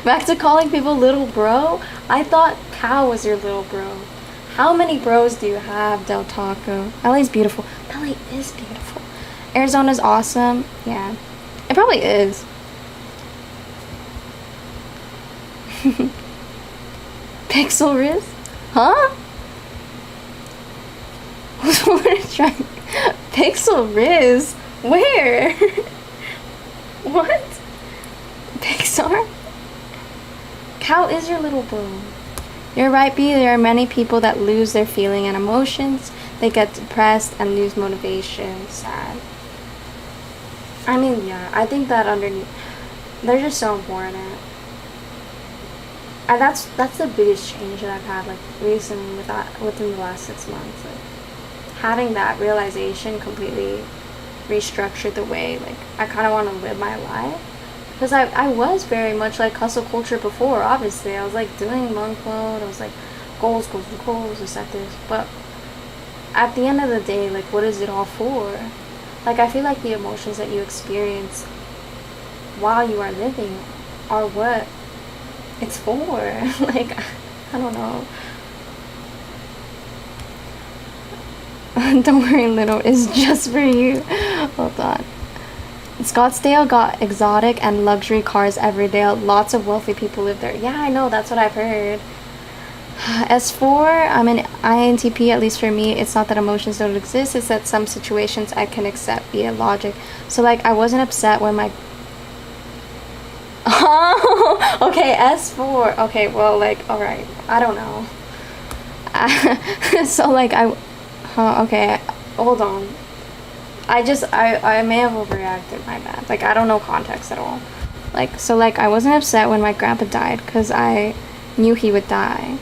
Speaker 1: Back to calling people little bro. I thought Cal was your little bro. How many bros do you have, Del Taco? LA's beautiful. LA is beautiful. Arizona's awesome. Yeah. It probably is. Pixel Riz? Huh? Pixel Riz? Where? What? Pixar? Cal is your little bro. You're right, B. There are many people that lose their feeling and emotions. They get depressed and lose motivation. Sad. I mean, yeah, I think that underneath, they're just so important. And that's the biggest change that I've had, like, recently within the last 6 months. Like, having that realization completely restructured the way, like, I kind of want to live my life. Because I was very much like hustle culture before, obviously. I was like doing monk mode. I was like, goals, this, that, this. But at the end of the day, like, what is it all for? Like, I feel like the emotions that you experience while you are living are what it's for. Like, I don't know. Don't worry, little. It's just for you. Hold on. Scottsdale got exotic and luxury cars every day. Lots of wealthy people live there. Yeah, I know. That's what I've heard. S4, I'm an INTP. At least for me, it's not that emotions don't exist. It's that some situations I can accept via logic. So, like, I wasn't upset when my... Oh, okay, S4. Okay, well, like, alright. I don't know. So, like, okay, hold on. I may have overreacted, my bad. Like, I don't know context at all. Like, so, like, I wasn't upset when my grandpa died because I knew he would die.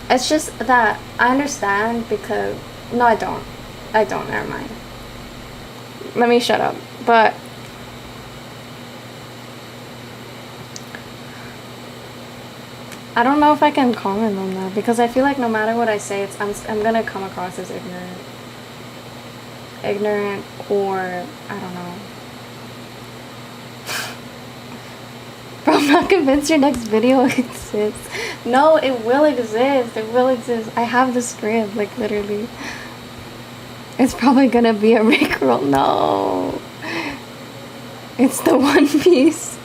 Speaker 1: It's just that I understand because... No, I don't. Never mind. Let me shut up. But... I don't know if I can comment on that, because I feel like no matter what I say, I'm gonna come across as ignorant, or I don't know. Bro, I'm not convinced your next video exists. No, it will exist. I have the script, like, literally. It's probably gonna be a Rickroll. No, it's the One Piece.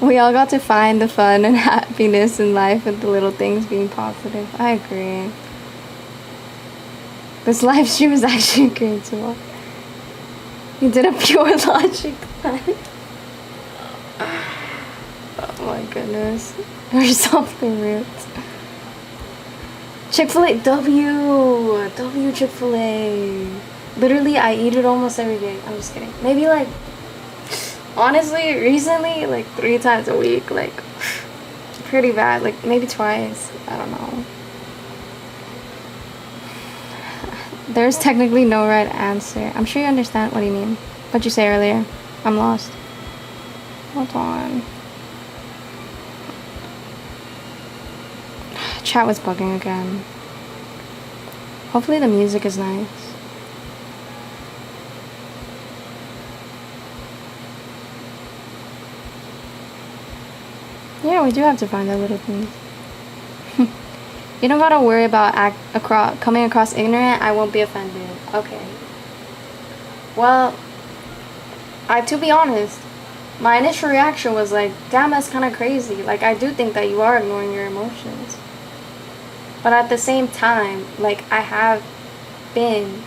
Speaker 1: We all got to find the fun and happiness in life with the little things being positive. I agree. This live stream is actually great to watch. You did a pure logic plan. Oh my goodness. We're something roots. Chick-fil-A, W Chick-fil-A. Literally, I eat it almost every day. I'm just kidding. Maybe like, honestly, recently, like 3 times a week. Like, pretty bad. Like, maybe twice. I don't know. There's technically no right answer. I'm sure you understand what you mean. What'd you say earlier? I'm lost. Hold on. Chat was bugging again. Hopefully the music is nice. Yeah, we do have to find that little thing. You don't gotta worry about coming across ignorant. I won't be offended. Okay. Well, to be honest, my initial reaction was like, damn, that's kind of crazy. Like, I do think that you are ignoring your emotions. But at the same time, like, I have been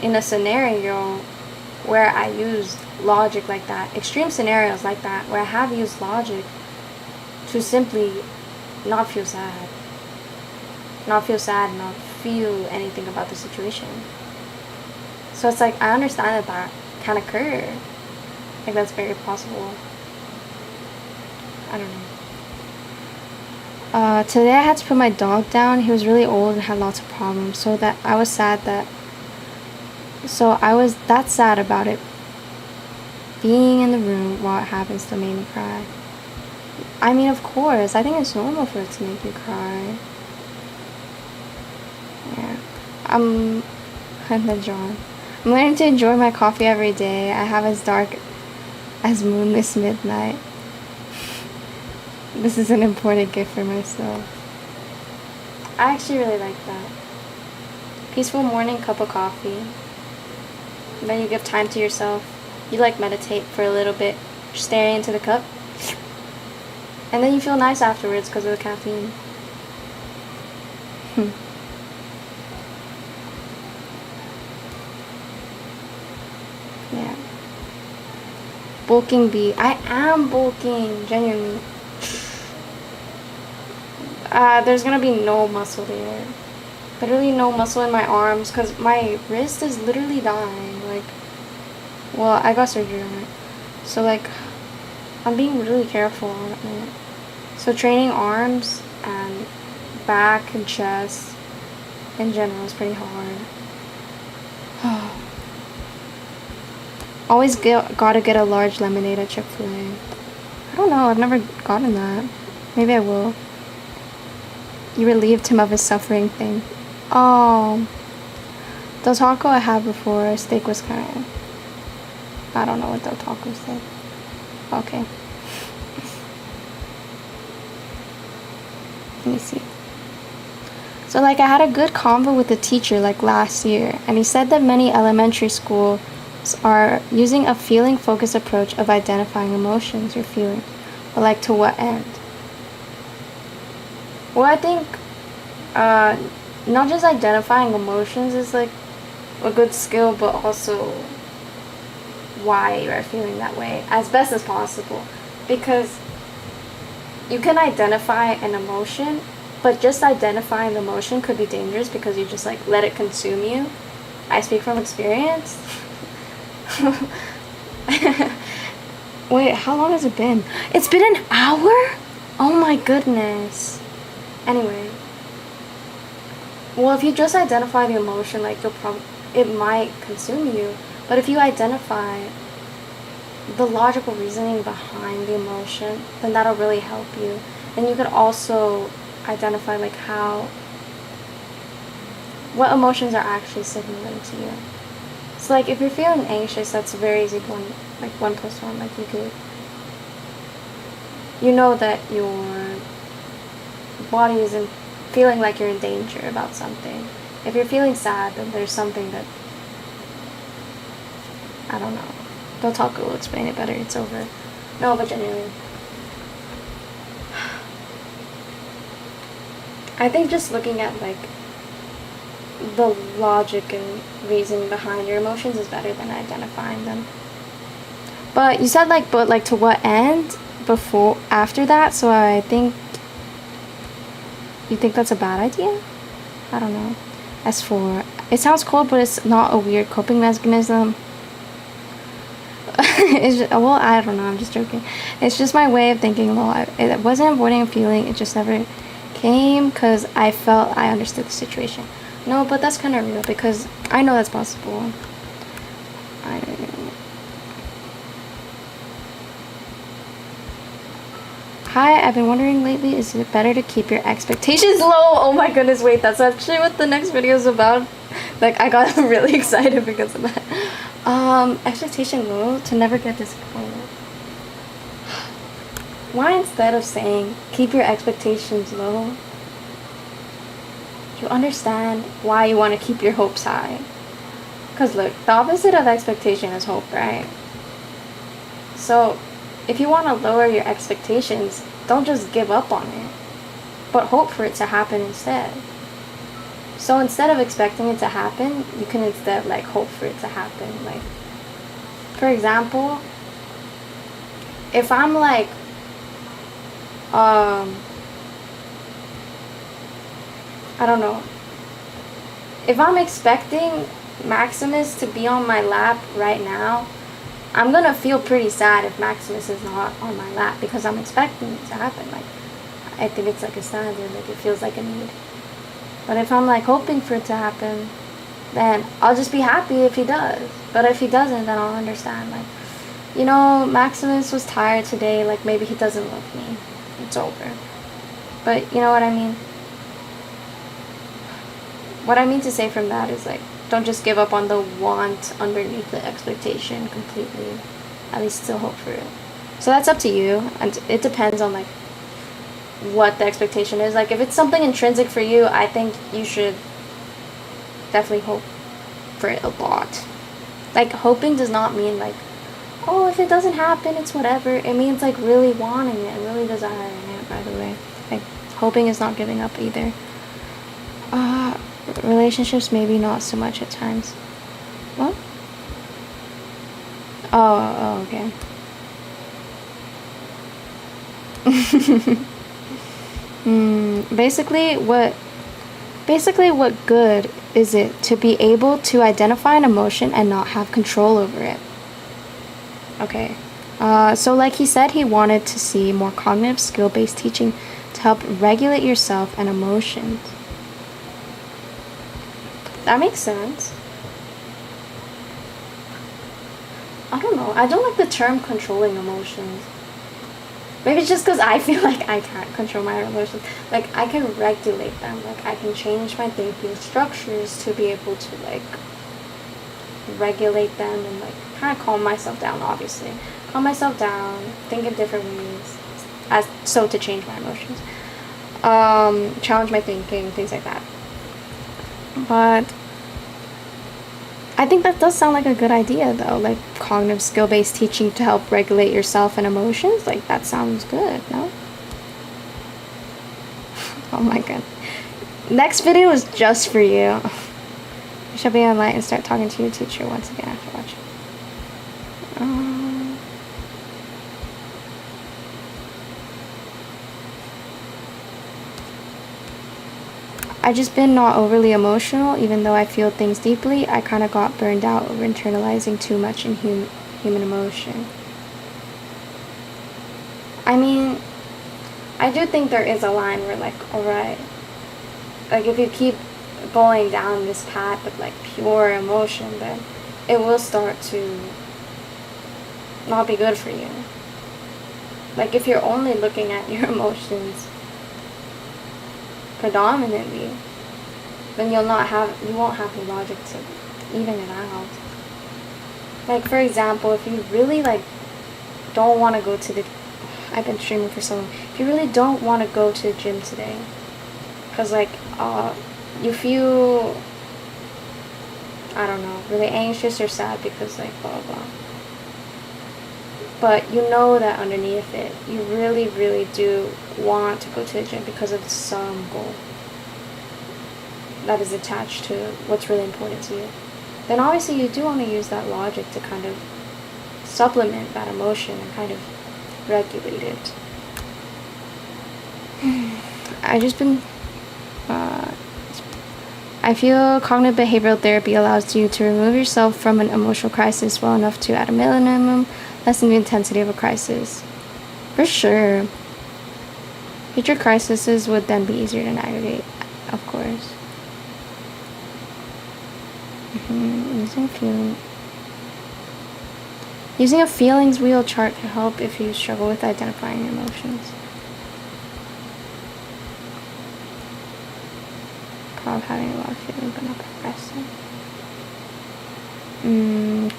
Speaker 1: in a scenario where I used logic like that. Extreme scenarios like that, where I have used logic to simply not feel sad. Not feel anything about the situation. So it's like, I understand that can occur. Like, that's very possible. I don't know. Today I had to put my dog down. He was really old and had lots of problems. So I was that sad about it. Being in the room while it happens still made me cry. I mean, of course, I think it's normal for it to make you cry. Yeah. And then John. I'm learning to enjoy my coffee every day. I have as dark as moonless midnight. This is an important gift for myself. I actually really like that. Peaceful morning cup of coffee. And then you give time to yourself. You like meditate for a little bit, staring into the cup. And then you feel nice afterwards because of the caffeine. Yeah. Bulking bee. I am bulking, genuinely. There's gonna be no muscle there. Literally no muscle in my arms because my wrist is literally dying. Like, well, I got surgery on it. So, like, I'm being really careful on it. So, training arms and back and chest in general is pretty hard. Always gotta get a large lemonade at Chick-fil-A. I don't know, I've never gotten that. Maybe I will. You relieved him of his suffering thing. Oh. The taco I had before, steak was kind of... I don't know what the taco said. Okay. Let me see. So, like, I had a good convo with the teacher, like, last year. And he said that many elementary schools are using a feeling-focused approach of identifying emotions you're feeling. But, like, to what end? Well, I think not just identifying emotions is like a good skill, but also why you are feeling that way as best as possible. Because you can identify an emotion, but just identifying the emotion could be dangerous because you just like let it consume you. I speak from experience. Wait, how long has it been? It's been an hour? Oh my goodness. Anyway, well, if you just identify the emotion, like it might consume you. But if you identify the logical reasoning behind the emotion, then that'll really help you. And you could also identify like what emotions are actually signaling to you. So like if you're feeling anxious, that's a very easy one, like 1 + 1. Like you know that your body isn't feeling like you're in danger about something. If you're feeling sad, then there's something that, I don't know. Dotaku will explain it better. It's over. No, but genuinely. I think just looking at like the logic and reasoning behind your emotions is better than identifying them. But you said like, but like to what end after that? So I think, you think that's a bad idea? I don't know. S4. It sounds cool, but it's not a weird coping mechanism. Well, I don't know. I'm just joking. It's just my way of thinking. Well, it wasn't avoiding a feeling. It just never came because I felt I understood the situation. No, but that's kind of real because I know that's possible. Hi, I've been wondering lately, is it better to keep your expectations low? Oh my goodness, wait, that's actually what the next video is about. Like, I got really excited because of that. Expectation low to never get disappointed. Why instead of saying, keep your expectations low, you understand why you want to keep your hopes high. Because look, the opposite of expectation is hope, right? So, if you want to lower your expectations, don't just give up on it, but hope for it to happen instead. So instead of expecting it to happen, you can instead like hope for it to happen. Like, for example, if I'm like, I don't know, if I'm expecting Maximus to be on my lap right now, I'm gonna feel pretty sad if Maximus is not on my lap because I'm expecting it to happen. Like, I think it's like a standard, like it feels like a need. But if I'm like hoping for it to happen, then I'll just be happy if he does. But if he doesn't, then I'll understand, like, you know, Maximus was tired today, like maybe he doesn't love me. It's over. But you know what I mean? What I mean to say from that is like, don't just give up on the want underneath the expectation completely. At least still hope for it. So that's up to you, and it depends on like what the expectation is. Like if it's something intrinsic for you, I think you should definitely hope for it a lot. Like hoping does not mean like, oh, if it doesn't happen, it's whatever. It means like really wanting it and really desiring it, by the way. Like hoping is not giving up either. Relationships maybe not so much at times. What? Oh, okay. Basically what good is it to be able to identify an emotion and not have control over it? Okay. So like he said, he wanted to see more cognitive skill-based teaching to help regulate yourself and emotions. That makes sense. I don't know. I don't like the term controlling emotions. Maybe it's just because I feel like I can't control my emotions. Like, I can regulate them. Like, I can change my thinking structures to be able to, like, regulate them and, like, kind of calm myself down, obviously. Calm myself down, think in different ways, so to change my emotions. Challenge my thinking, things like that. But I think that does sound like a good idea, though. Like, cognitive skill-based teaching to help regulate yourself and emotions. Like, that sounds good, no? Oh my god. Next video is just for you. You should be online and start talking to your teacher once again after watching. I just been not overly emotional, even though I feel things deeply. I kind of got burned out over internalizing too much in human emotion. I mean, I do think there is a line where, like, alright, like, if you keep going down this path of, like, pure emotion, then it will start to not be good for you. Like, if you're only looking at your emotions predominantly, then you won't have the logic to even it out. Like, for example, if you really, like, don't want to go to the, I've been streaming for so long, if you really don't want to go to the gym today, because, like, you feel, I don't know, really anxious or sad because, like, blah, blah, blah. But you know that underneath it, you really, really do want to go to the gym because of some goal that is attached to what's really important to you. Then obviously you do want to use that logic to kind of supplement that emotion and kind of regulate it. I just been I feel cognitive behavioral therapy allows you to remove yourself from an emotional crisis well enough to, at a minimum, lessen the intensity of a crisis. For sure. Future crises would then be easier to navigate, of course. Using a feelings wheel chart can help if you struggle with identifying your emotions. Problem having a lot of feelings but not progressing.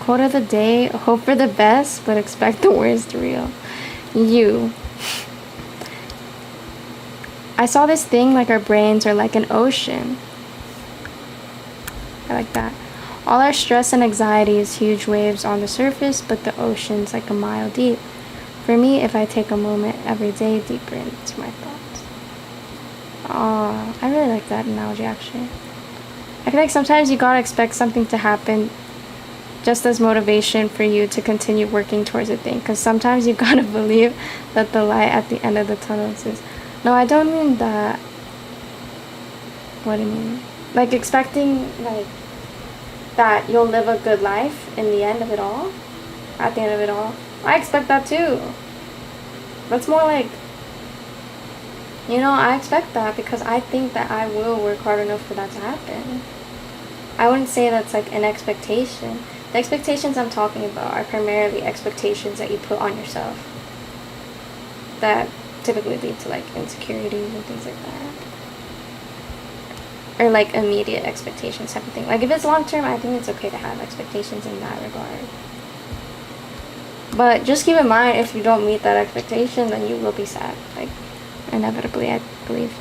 Speaker 1: Quote of the day: hope for the best but expect the worst. Real. You. I saw this thing like our brains are like an ocean. I like that. All our stress and anxiety is huge waves on the surface, but the ocean's like a mile deep. For me, if I take a moment every day deeper into my thoughts. Oh, I really like that analogy, actually. I feel like sometimes you gotta expect something to happen just as motivation for you to continue working towards a thing. Because sometimes you gotta believe that the light at the end of the tunnel is... No, I don't mean that. What do you mean? Like expecting, like, that you'll live a good life in the end of it all? At the end of it all? I expect that too. That's more like, you know, I expect that because I think that I will work hard enough for that to happen. I wouldn't say that's like an expectation. The expectations I'm talking about are primarily expectations that you put on yourself that typically lead to like insecurities and things like that. Or like immediate expectations type of thing. Like if it's long term, I think it's okay to have expectations in that regard. But just keep in mind, if you don't meet that expectation, then you will be sad. Like, inevitably, I believe.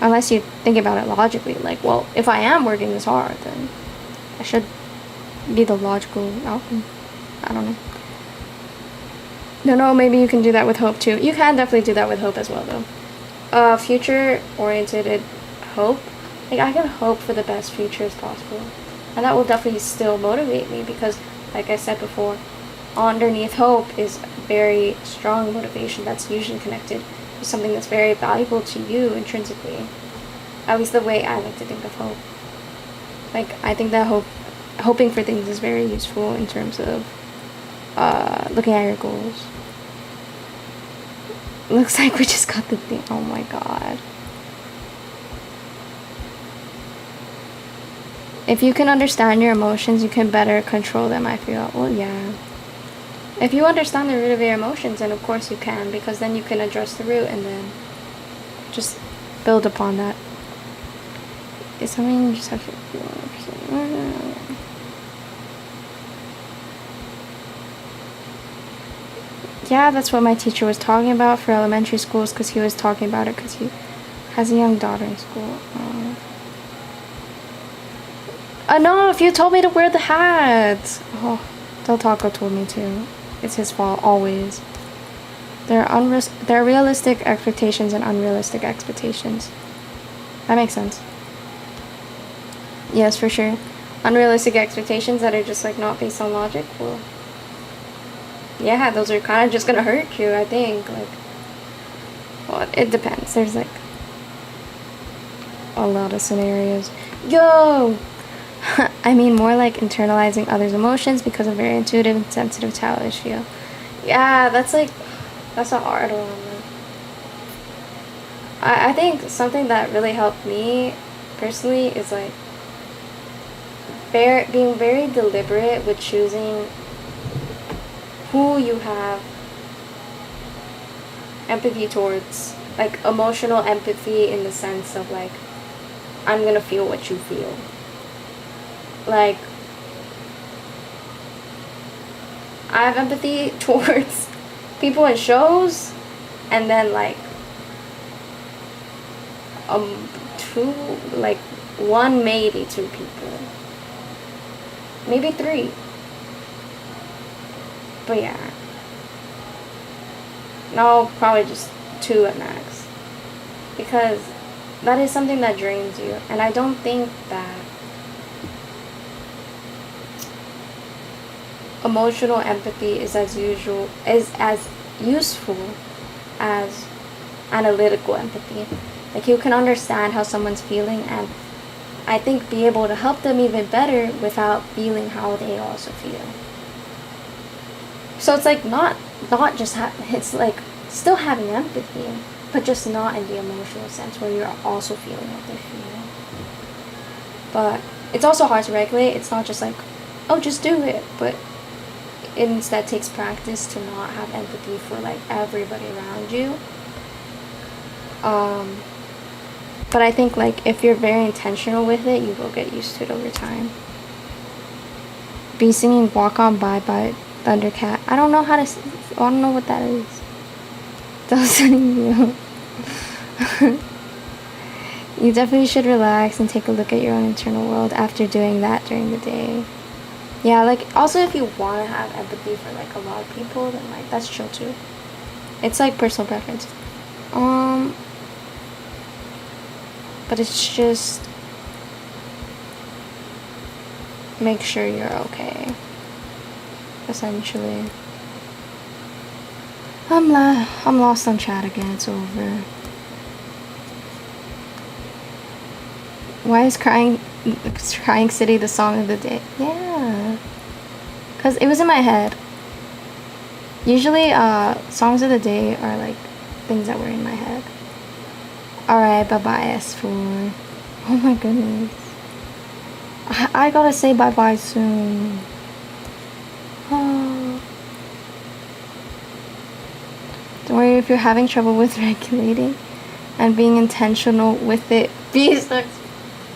Speaker 1: Unless you think about it logically. Like, well, if I am working this hard, then I should be the logical outcome. I don't know. No, maybe you can do that with hope too. You can definitely do that with hope as well, though. Future-oriented hope. Like, I can hope for the best future as possible. And that will definitely still motivate me because, like I said before, underneath hope is very strong motivation that's usually connected to something that's very valuable to you intrinsically. At least the way I like to think of hope. Like, I think that hoping for things is very useful in terms of looking at your goals. Looks like we just got the thing. Oh my god. If you can understand your emotions, you can better control them, I feel. Well, yeah. If you understand the root of your emotions, then of course you can, because then you can address the root and then just build upon that. It's something you just have to feel. Yeah, that's what my teacher was talking about for elementary schools, because he was talking about it because he has a young daughter in school. No, if you told me to wear the hat. Oh, Del Taco told me to. It's his fault, always. There are realistic expectations and unrealistic expectations. That makes sense. Yes, for sure. Unrealistic expectations that are just like not based on logic, well, yeah, those are kind of just gonna hurt you, I think. Like, well, it depends. There's like a lot of scenarios. Yo! I mean more like internalizing others' emotions because I'm very intuitive and sensitive to how others feel. Yeah, that's a hard one. I think something that really helped me personally is like being very deliberate with choosing who you have empathy towards. Like emotional empathy in the sense of like, I'm gonna feel what you feel. Like, I have empathy towards people in shows, and then like one, maybe two people, maybe three, but yeah, no, probably just two at max, because that is something that drains you, and I don't think that emotional empathy is as useful as analytical empathy. Like you can understand how someone's feeling, and I think be able to help them even better without feeling how they also feel. So it's like not just it's like still having empathy, but just not in the emotional sense where you're also feeling what they feel. But it's also hard to regulate. It's not just like, oh, just do it, but it instead takes practice to not have empathy for like everybody around you. But I think like if you're very intentional with it, you will get used to it over time. Be singing "Walk On by Thundercat. I don't know how to. I don't know what that is. Doesn't you? You definitely should relax and take a look at your own internal world after doing that during the day. Yeah, like also if you want to have empathy for like a lot of people, then like that's chill too. It's like personal preference. But it's just make sure you're okay. Essentially. I'm lost on chat again. It's over. Why is Crying City the song of the day? Yeah. Because it was in my head. Usually, songs of the day are like things that were in my head. Alright, bye-bye, S4. Oh my goodness. I gotta say bye-bye soon. Oh. Don't worry if you're having trouble with regulating and being intentional with it. Peace.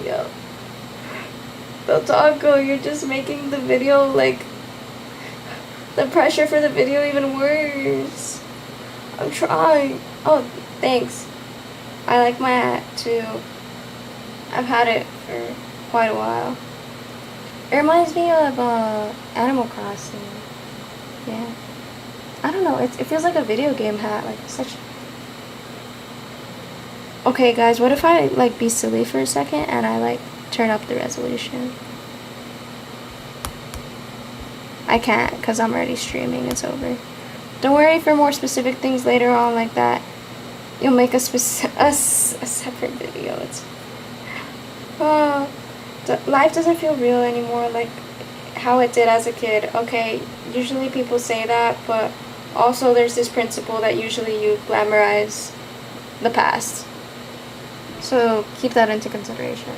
Speaker 1: Yo. The taco, you're just making the video like the pressure for the video even worse. I'm trying. Oh, thanks. I like my hat too. I've had it for quite a while. It reminds me of Animal Crossing. Yeah. I don't know. It feels like a video game hat. Like such. Okay, guys. What if I like be silly for a second and I like turn up the resolution? I can't because I'm already streaming. It's over. Don't worry for more specific things later on like that. You'll make a separate video. It's life doesn't feel real anymore like how it did as a kid. Okay, usually people say that, but also there's this principle that usually you glamorize the past. So keep that into consideration.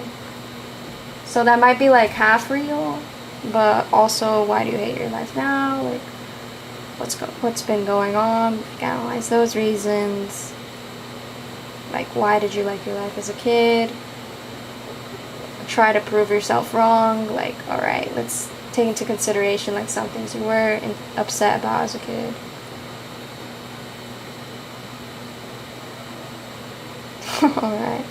Speaker 1: So that might be like half real, but also why do you hate your life now? Like what's been going on? Analyze those reasons. Like, why did you like your life as a kid? Try to prove yourself wrong. Like, alright, let's take into consideration, like, some things you were upset about as a kid. Alright.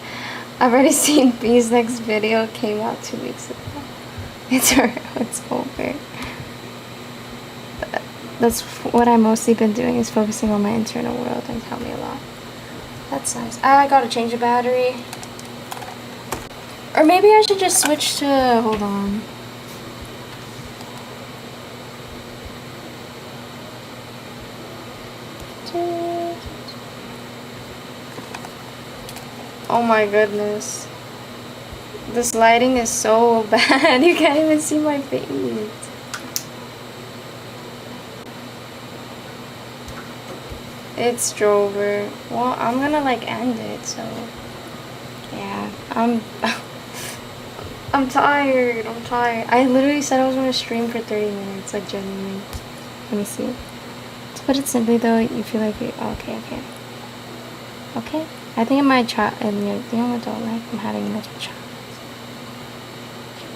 Speaker 1: I've already seen B's next video. Came out 2 weeks ago. It's over. That's what I've mostly been doing, is focusing on my internal world, and helped me a lot. That's nice. I gotta change the battery. Or maybe I should just switch to... Hold on. Oh my goodness. This lighting is so bad. You can't even see my face. It's Drover. Well, I'm gonna like end it, so yeah. I'm tired. I literally said I was gonna stream for 30 minutes, like genuinely. Let me see. To put it simply though, you feel like you okay. I think in my in your young adult life, I'm having multiple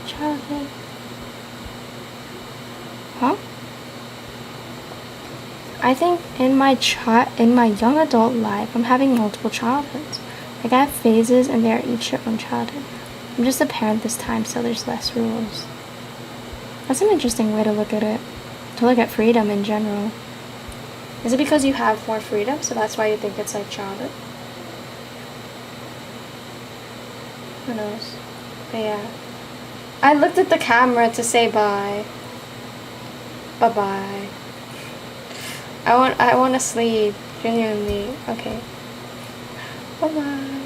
Speaker 1: childhood. Huh? I think in my young adult life, I'm having multiple childhoods. Like I have phases, and they are each their own childhood. I'm just a parent this time, so there's less rules. That's an interesting way to look at it. To look at freedom in general. Is it because you have more freedom, so that's why you think it's like childhood? Who knows? But yeah. I looked at the camera to say bye. Bye-bye. I want to sleep. Genuinely. Okay. Bye-bye.